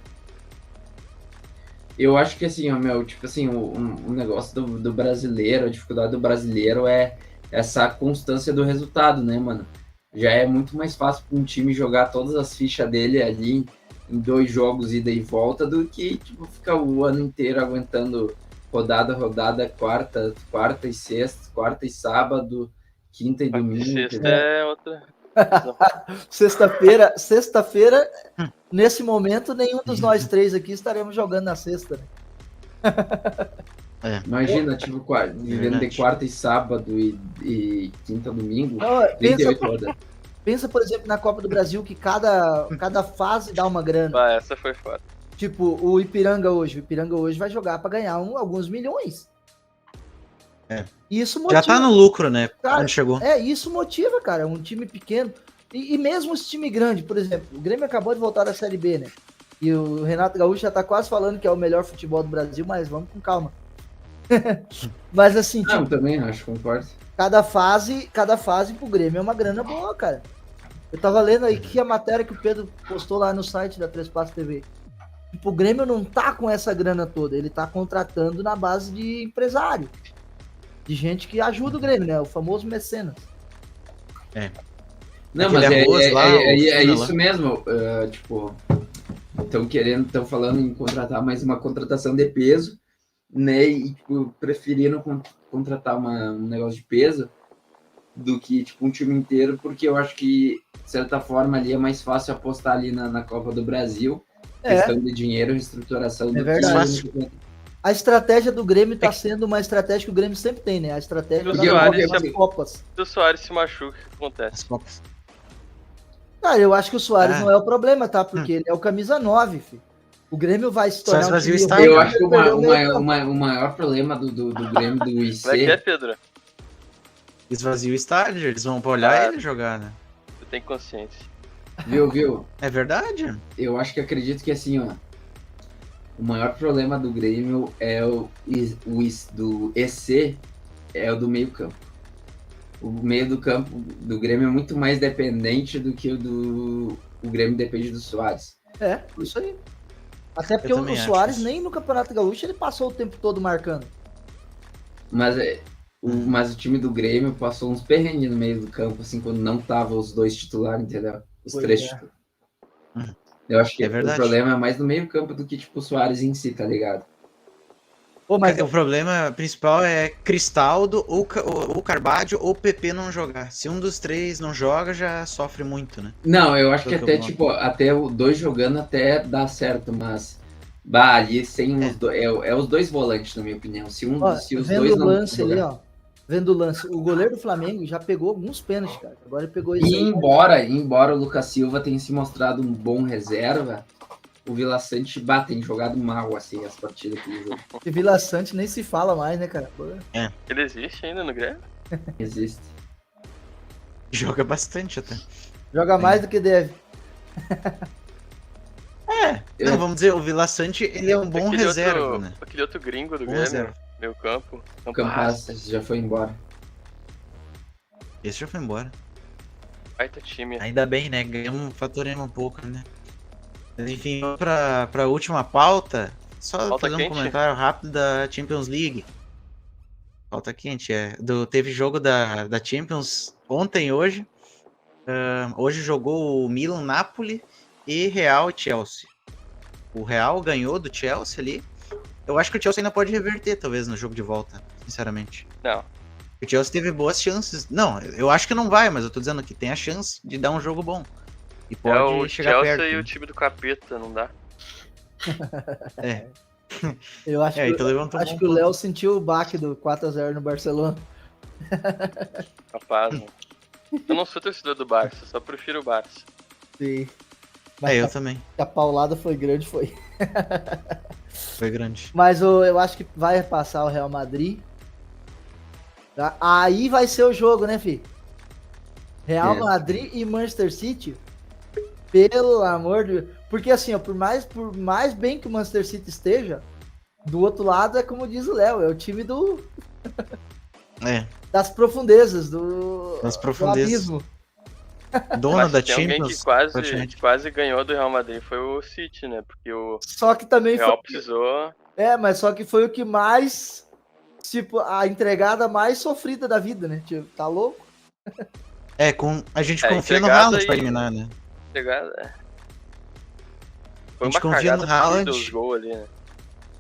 Eu acho que assim, tipo assim, o negócio do brasileiro, a dificuldade do brasileiro é essa constância do resultado, né, mano? Já é muito mais fácil para um time jogar todas as fichas dele ali em 2 jogos, ida e volta, do que, tipo, ficar o ano inteiro aguentando rodada, quarta e sexta, quarta e sábado, quinta e domingo. Sexta é outra. Sexta-feira, nesse momento, nenhum dos nós 3 aqui estaremos jogando na sexta, né? Imagina, tipo, vivendo de quarta e sábado e quinta domingo, Não, 38 rodas. Pensa, por exemplo, na Copa do Brasil, que cada fase dá uma grana. Ah, essa foi foda. Tipo, o Ipiranga hoje vai jogar para ganhar alguns milhões. Isso motiva. Já tá no lucro, né? Cara, quando chegou. Isso motiva, cara, um time pequeno. E mesmo esse time grande, por exemplo, o Grêmio acabou de voltar da Série B, né? E o Renato Gaúcho já tá quase falando que é o melhor futebol do Brasil, mas vamos com calma. Mas assim, Não, tipo, também acho, concordo. cada fase pro Grêmio é uma grana boa, cara. Eu tava lendo aí que a matéria que o Pedro postou lá no site da Três Passos TV. Tipo, o Grêmio não tá com essa grana toda, ele tá contratando na base de empresário. De gente que ajuda o Grêmio, né? O famoso mecenas. Não, Aquele mas arroz lá, é o isso mesmo. Tipo, estão falando em contratar mais uma contratação de peso, né? E tipo, preferindo contratar um negócio de peso do que tipo um time inteiro, porque eu acho que, de certa forma, ali é mais fácil apostar ali na Copa do Brasil. Questão de dinheiro, reestruturação do verdade. time. A estratégia do Grêmio tá sendo uma estratégia que o Grêmio sempre tem, né? A estratégia das Copas. Se o Soares se machuca, o que acontece? As Copas. Cara, eu acho que o Soares não é o problema, tá? Porque ele é o camisa 9, filho. O Grêmio vai se tornar Soares time Brasil ruim, Eu acho que ele o maior problema do Grêmio do IC... Como é que é, Pedro? Esvazia o estádio, eles vão pra olhar ele jogar, né? Você tem consciência. Viu? É verdade? Eu acho que acredito que assim, ó, o maior problema do Grêmio é do EC, é o do meio campo. O meio do campo do Grêmio é muito mais dependente do que o Grêmio depende do Soares. É, isso aí. Até porque o Soares nem no Campeonato Gaúcho ele passou o tempo todo marcando. Mas o time do Grêmio passou uns perrengues no meio do campo, assim, quando não tava os 2 titulares, entendeu? Os 3 titulares. Eu acho que o problema é mais no meio campo do que, tipo, o Soares em si, tá ligado? Pô, mas o problema principal é Cristaldo, ou Carvalho, ou PP não jogar. Se um dos 3 não joga, já sofre muito, né? Não, eu acho que até, tipo, até os 2 jogando até dá certo, mas... ali sem os dois... É os 2 volantes, na minha opinião. Se os dois não lance jogar... ali, ó. Vendo o lance, o goleiro do Flamengo já pegou alguns pênaltis, cara. Agora ele pegou esse. Embora o Lucas Silva tenha se mostrado um bom reserva, o Vila Sante tem jogado mal, assim, as partidas que ele jogou. E Vila Sante nem se fala mais, né, cara? Ele existe ainda no Grêmio? Existe. Joga bastante até. Joga mais do que deve. Não, vamos dizer, o Vila Sante, ele é um bom reserva, né? Aquele outro gringo do Grêmio, meu campo. Campas já foi embora. Esse já foi embora. Baita time. Ainda bem, né? Ganhamos, faturamos um pouco, né? Mas enfim, vamos pra última pauta. Só fazer um comentário rápido da Champions League. Pauta quente, teve jogo da Champions ontem e hoje. Hoje jogou o Milan, Napoli e Real e Chelsea. O Real ganhou do Chelsea ali. Eu acho que o Chelsea ainda pode reverter, talvez, no jogo de volta, sinceramente. Não. O Chelsea teve boas chances. Não, eu acho que não vai, mas eu tô dizendo que tem a chance de dar um jogo bom. E pode chegar perto. O Chelsea e o time do capeta, não dá? Eu acho, então levantou acho um que o ponto. Léo sentiu o baque do 4x0 no Barcelona. Rapaz, mano. Eu não sou torcedor do Barça, só prefiro o Barça. Sim. Mas Eu também. a paulada foi grande, foi. Foi grande. Mas eu acho que vai passar o Real Madrid. Tá? Aí vai ser o jogo, né, fi? Real É. Madrid e Manchester City. Pelo amor de Deus. Porque assim, ó, por mais bem que o Manchester City esteja, do outro lado é como diz o Léo, é o time É, das profundezas, do profundezas. abismo. Dona Mas da tem alguém Champions. que quase, praticamente. quase ganhou do Real Madrid foi o City, né? Porque o Só que também foi. Real precisou. Mas só que foi o que mais. Tipo, a entregada mais sofrida da vida, né? Tipo, tá louco? A gente É, confia no entregada Haaland pra e- eliminar, né? Chegada. A Foi gente uma confia no cagada Haaland. dos gols ali, né?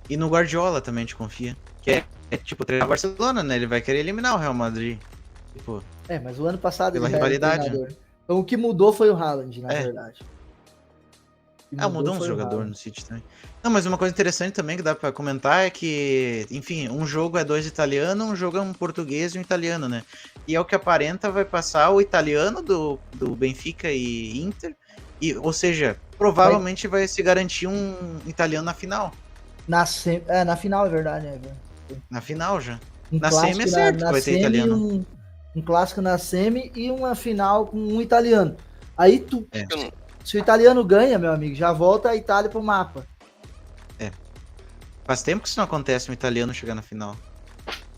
E no Guardiola também a gente confia. Que é tipo treinar o Barcelona, né? Ele vai querer eliminar o Real Madrid. Tipo, Mas o ano passado Pela ele já era rivalidade, treinador. Então o que mudou foi o Haaland, na verdade. O que mudou uns foi o jogadores Haaland. no City também. Não, mas uma coisa interessante também que dá pra comentar é que, enfim, um jogo é 2 italianos, um jogo é um português e um italiano, né? E é o que aparenta vai passar o italiano do Benfica e Inter. Ou seja, provavelmente vai se garantir um italiano na final. Na final é verdade, né? velho? Na final já. Um Na clássico semi é certo que vai ter semi, italiano. um clássico na semi e uma final com um italiano. Aí Eu não- se o italiano ganha, meu amigo, já volta a Itália pro mapa. Faz tempo que isso não acontece, um italiano chegar na final.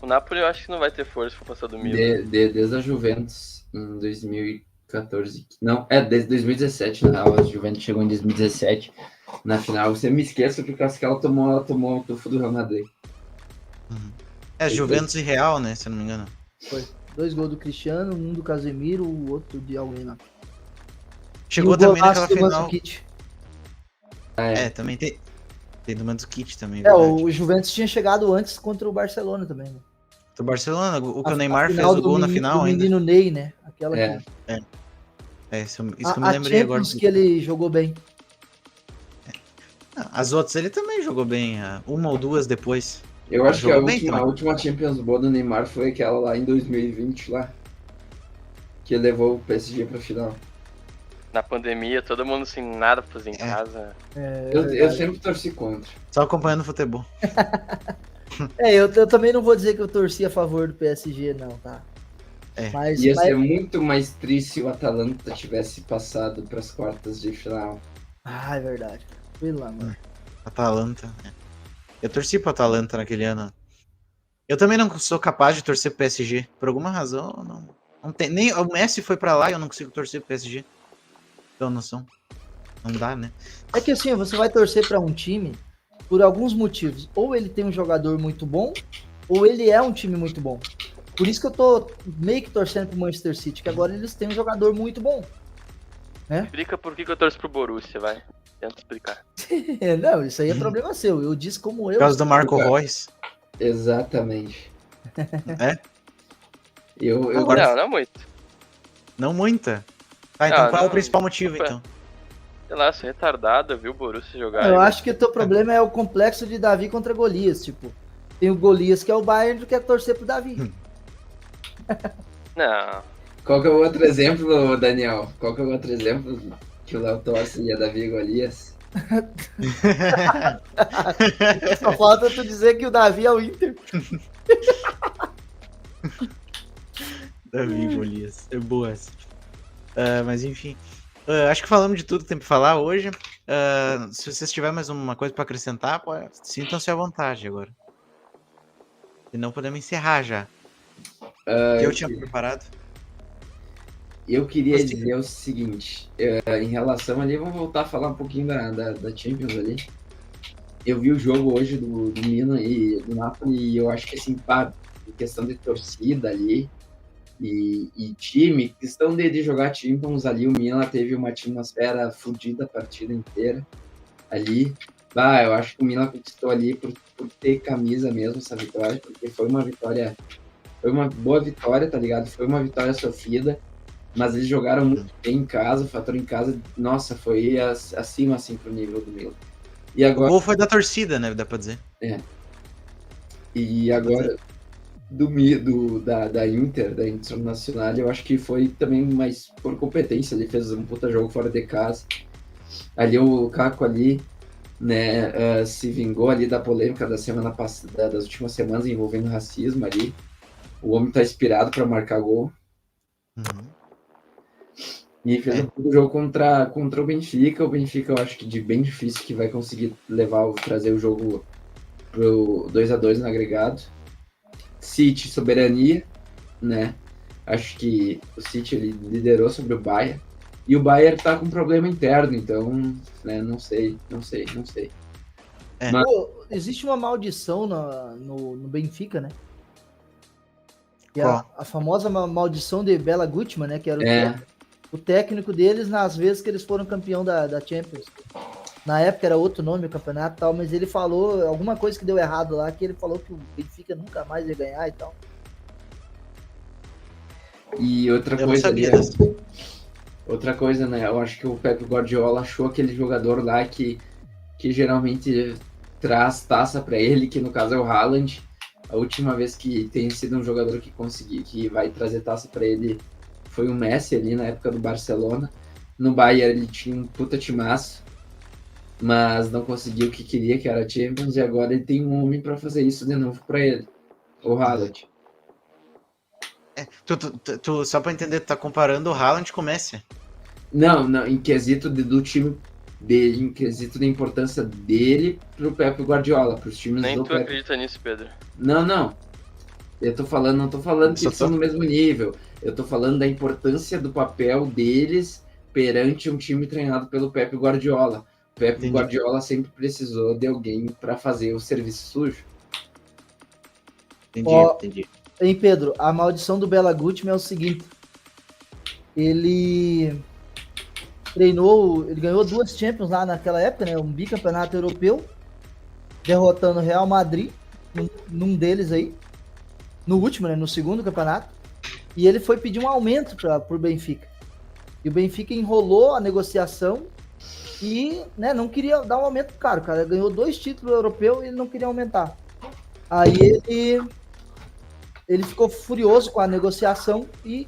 O Napoli eu acho que não vai ter força pra passar do Milan. Desde a Juventus em 2014. Não, desde 2017, na real. A Juventus chegou em 2017 na final. Você me esqueça porque acho que ela tomou o tufo do Real Madrid. Juventus e Real, né? Se eu não me engano. Foi 2 gols do Cristiano, um do Casemiro, o outro de alguém lá. Chegou E o também golaço naquela do final. Mandzukic. Também tem. Tem do Mandzukic também, O Juventus tinha chegado antes contra o Barcelona também, né? Do Barcelona, o que o A Neymar fez final o gol na do final ainda. menino Ney, né? Aquela É. que... Isso que eu me a lembrei agora. Champions que ele jogou bem. As outras ele também jogou bem, uma ou duas depois. Eu acho que Jogou bem a última Champions boa do Neymar foi aquela lá em 2020, lá. Que levou o PSG pra final. Na pandemia, todo mundo sem nada pra fazer em casa. Eu sempre torci contra. Só acompanhando futebol. Eu também não vou dizer que eu torci a favor do PSG, não, tá? Mas, Ia ser muito mais triste se o Atalanta tivesse passado pras quartas de final. é verdade. Pelo amor. Atalanta. Eu torci pro Atalanta naquele ano. Eu também não sou capaz de torcer pro PSG. Por alguma razão, não tem. Nem o Messi foi pra lá e eu não consigo torcer pro PSG. Então, noção. Não dá, né? É que assim, você vai torcer pra um time por alguns motivos. Ou ele tem um jogador muito bom, ou ele é um time muito bom. Por isso que eu tô meio que torcendo pro Manchester City, que agora eles têm um jogador muito bom. Explica por que eu torço pro Borussia, vai. Tenta explicar. Não, isso aí é problema seu. Eu disse como eu. Por causa do Marco Reus. Exatamente. É? Eu Agora- Não muito. Não muita. Tá, então qual é o não. principal motivo, então? Sei lá, sou retardado, viu o Borussia jogar. Eu acho que o teu problema é o complexo de Davi contra Golias. Tipo, tem o Golias que é o Bayern, tu quer torcer pro Davi. Não. Qual que é o outro exemplo, Daniel? Qual que é o outro exemplo que o Léo torce e a Davi Golias? Só falta tu dizer que o Davi é o Inter. Davi Golias. É boa essa. Mas enfim. Acho que falamos de tudo que tem pra falar hoje. Se vocês tiverem mais uma coisa pra acrescentar, sintam-se à vontade agora. Senão podemos encerrar já. Que eu tinha preparado. Eu queria Você- dizer o seguinte, em relação ali, vamos voltar a falar um pouquinho da Champions ali. Eu vi o jogo hoje do Milan e do Napoli e eu acho que assim, em questão de torcida ali e time, questão de jogar Champions ali, o Milan teve uma atmosfera fodida a partida inteira ali. Eu acho que o Milan conquistou ali por ter camisa mesmo essa vitória, porque foi uma boa vitória, tá ligado? Foi uma vitória sofrida. Mas eles jogaram muito bem em casa, o fator em casa, nossa, foi acima, assim, pro nível do Milan. E O agora, gol foi da torcida, né? Dá pra dizer. e agora da Inter, da Internacional, eu acho que foi também mais por competência. Ele fez um puta jogo fora de casa. Ali o Lukaku ali, né, se vingou ali da polêmica da semana passada, das últimas semanas envolvendo racismo ali. O homem tá inspirado para marcar gol. Uhum. E fez um puto jogo contra o Benfica. O Benfica eu acho que de bem difícil que vai conseguir trazer o jogo pro 2-2 no agregado. City, soberania, né? Acho que o City ele liderou sobre o Bayern. E o Bayern tá com problema interno, então, né, não sei. É. Mas- Pô, existe uma maldição no Benfica, né? Que é Qual? a famosa maldição de Bela Gutmann, né? Que era É, o técnico deles nas vezes que eles foram campeão da Champions. Na época era outro nome o campeonato e tal, mas ele falou alguma coisa que deu errado lá, que ele falou que o Benfica nunca mais ia ganhar e tal. e outra Eu não coisa sabia ali, dessa. outra coisa, né? Eu acho que o Pep Guardiola achou aquele jogador lá que geralmente traz taça para ele, que no caso é o Haaland. A última vez que tem sido um jogador que vai trazer taça para ele foi o Messi ali na época do Barcelona. No Bayern ele tinha um puta timaço, mas não conseguiu o que queria, que era a Champions, e agora ele tem um homem para fazer isso de novo para ele, o Haaland. Só pra entender, tu tá comparando o Haaland com o Messi. Não, em quesito do time dele, em quesito da importância dele pro Pep Guardiola, pros times Nem do tu Pep. acredita nisso, Pedro. Não. Não tô falando que Só eles são no mesmo nível. Eu tô falando da importância do papel deles perante um time treinado pelo Pep Guardiola. O Pep Entendi. Guardiola sempre precisou de alguém para fazer o serviço sujo. Entendi. Hein, Pedro? A maldição do Bela Gutmann é o seguinte. Ele ganhou 2 Champions lá naquela época, né? Um bicampeonato europeu, derrotando o Real Madrid, num deles aí, no último, né? No segundo campeonato. E ele foi pedir um aumento pro Benfica. E o Benfica enrolou a negociação e, né, não queria dar um aumento pro cara. O cara ganhou 2 títulos europeus e ele não queria aumentar. Aí ele ficou furioso com a negociação e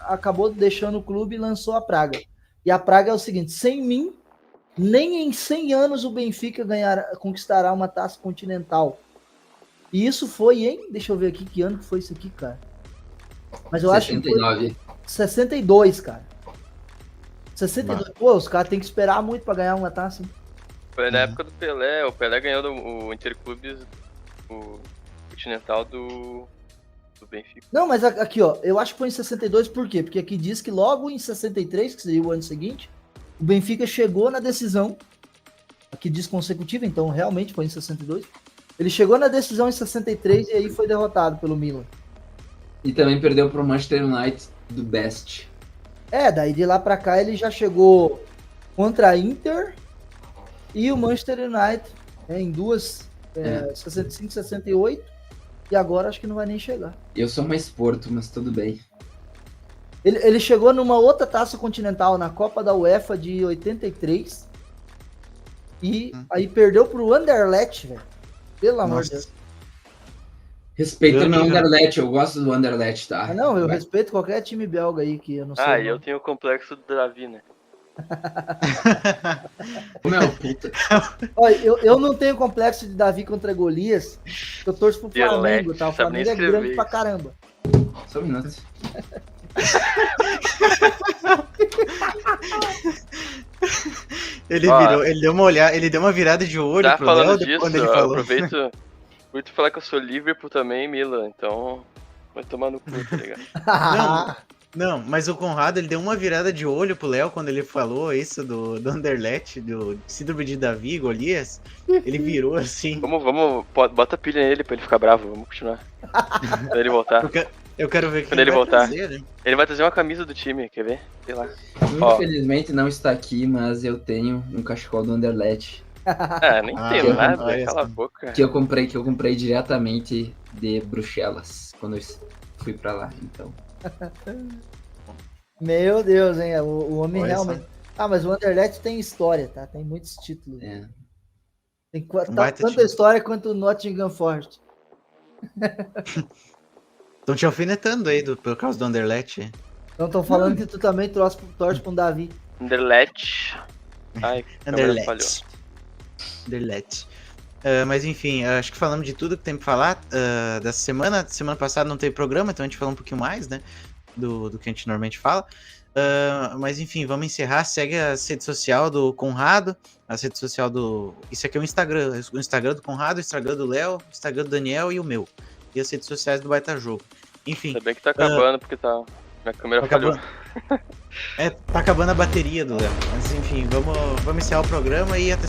acabou deixando o clube e lançou a praga. E a praga é o seguinte: sem mim, nem em 100 anos o Benfica conquistará uma taça continental. E isso foi em... Deixa eu ver aqui que ano que foi isso aqui, cara. Mas eu acho que foi 69. 62, cara. 62. Pô, os caras têm que esperar muito pra ganhar uma taça. Hein? Foi na época do Pelé. O Pelé ganhou o Interclubes, o Continental do Benfica. Não, mas aqui, ó, eu acho que foi em 62, por quê? Porque aqui diz que logo em 63, que seria o ano seguinte, o Benfica chegou na decisão, aqui diz consecutiva, então realmente foi em 62, ele chegou na decisão em 63 e aí foi derrotado pelo Milan. E também perdeu pro Manchester United do Best. Daí de lá pra cá ele já chegou contra a Inter e o Manchester United, em duas, 65, 68, e agora acho que não vai nem chegar. Eu sou mais Porto, mas tudo bem. Ele chegou numa outra taça continental, na Copa da UEFA de 83. E aí perdeu pro Anderlecht, velho. Pelo amor de Deus. Respeita o meu Meu Anderlecht, eu gosto do Anderlecht, tá? Ah, não, eu respeito qualquer time belga aí que eu não sei. Ah, e eu tenho o complexo do Davi, né? Meu, puta. Olha, eu não tenho complexo de Davi contra Golias. Eu torço pro Flamengo, tá? O sabe nem Flamengo é escrever grande isso. pra caramba. Só um minuto. Ele deu uma olhada, ele deu uma virada de olho Tá pro falando Léo disso, quando ele eu falou. aproveito por falar que eu sou Liverpool também, Milan, então vai tomar no cu, tá ligado? Não, mas o Conrado, ele deu uma virada de olho pro Léo quando ele falou isso do Anderlecht, do síndrome de Davi, Golias. Ele virou assim. Vamos, bota pilha nele pra ele ficar bravo, vamos continuar. Quando ele voltar. Eu quero ver Quando ele voltar. trazer, né? Ele vai trazer uma camisa do time, quer ver? Sei lá. Infelizmente não está aqui, mas eu tenho um cachecol do Anderlecht Ah, nem entendo nada, olha cala a só. boca. que eu comprei diretamente de Bruxelas quando eu fui pra lá, então. Meu Deus, hein? O homem Olha realmente. Ah, mas o Anderlecht tem história, tá? Tem muitos títulos. É. Tem baita tanta time. história quanto o Nottingham Forest. Estão te alfinetando aí por causa do Anderlecht. Então estão falando que tu também torce pra um Davi. Anderlecht. Ai, a câmera falhou. Anderlecht. Mas enfim, acho que falamos de tudo que tem pra falar dessa semana. Semana passada não teve programa, então a gente falou um pouquinho mais, né? Do que a gente normalmente fala. Mas enfim, vamos encerrar. Segue a rede social do Conrado, a rede social do... Isso aqui é o Instagram do Conrado, o Instagram do Léo, o Instagram do Daniel e o meu. E as redes sociais do Baita Jogo. Enfim. Ainda bem que tá acabando, porque tá... minha câmera Tá falhou. acabando. Tá acabando a bateria do Léo. Mas enfim, vamos encerrar o programa e até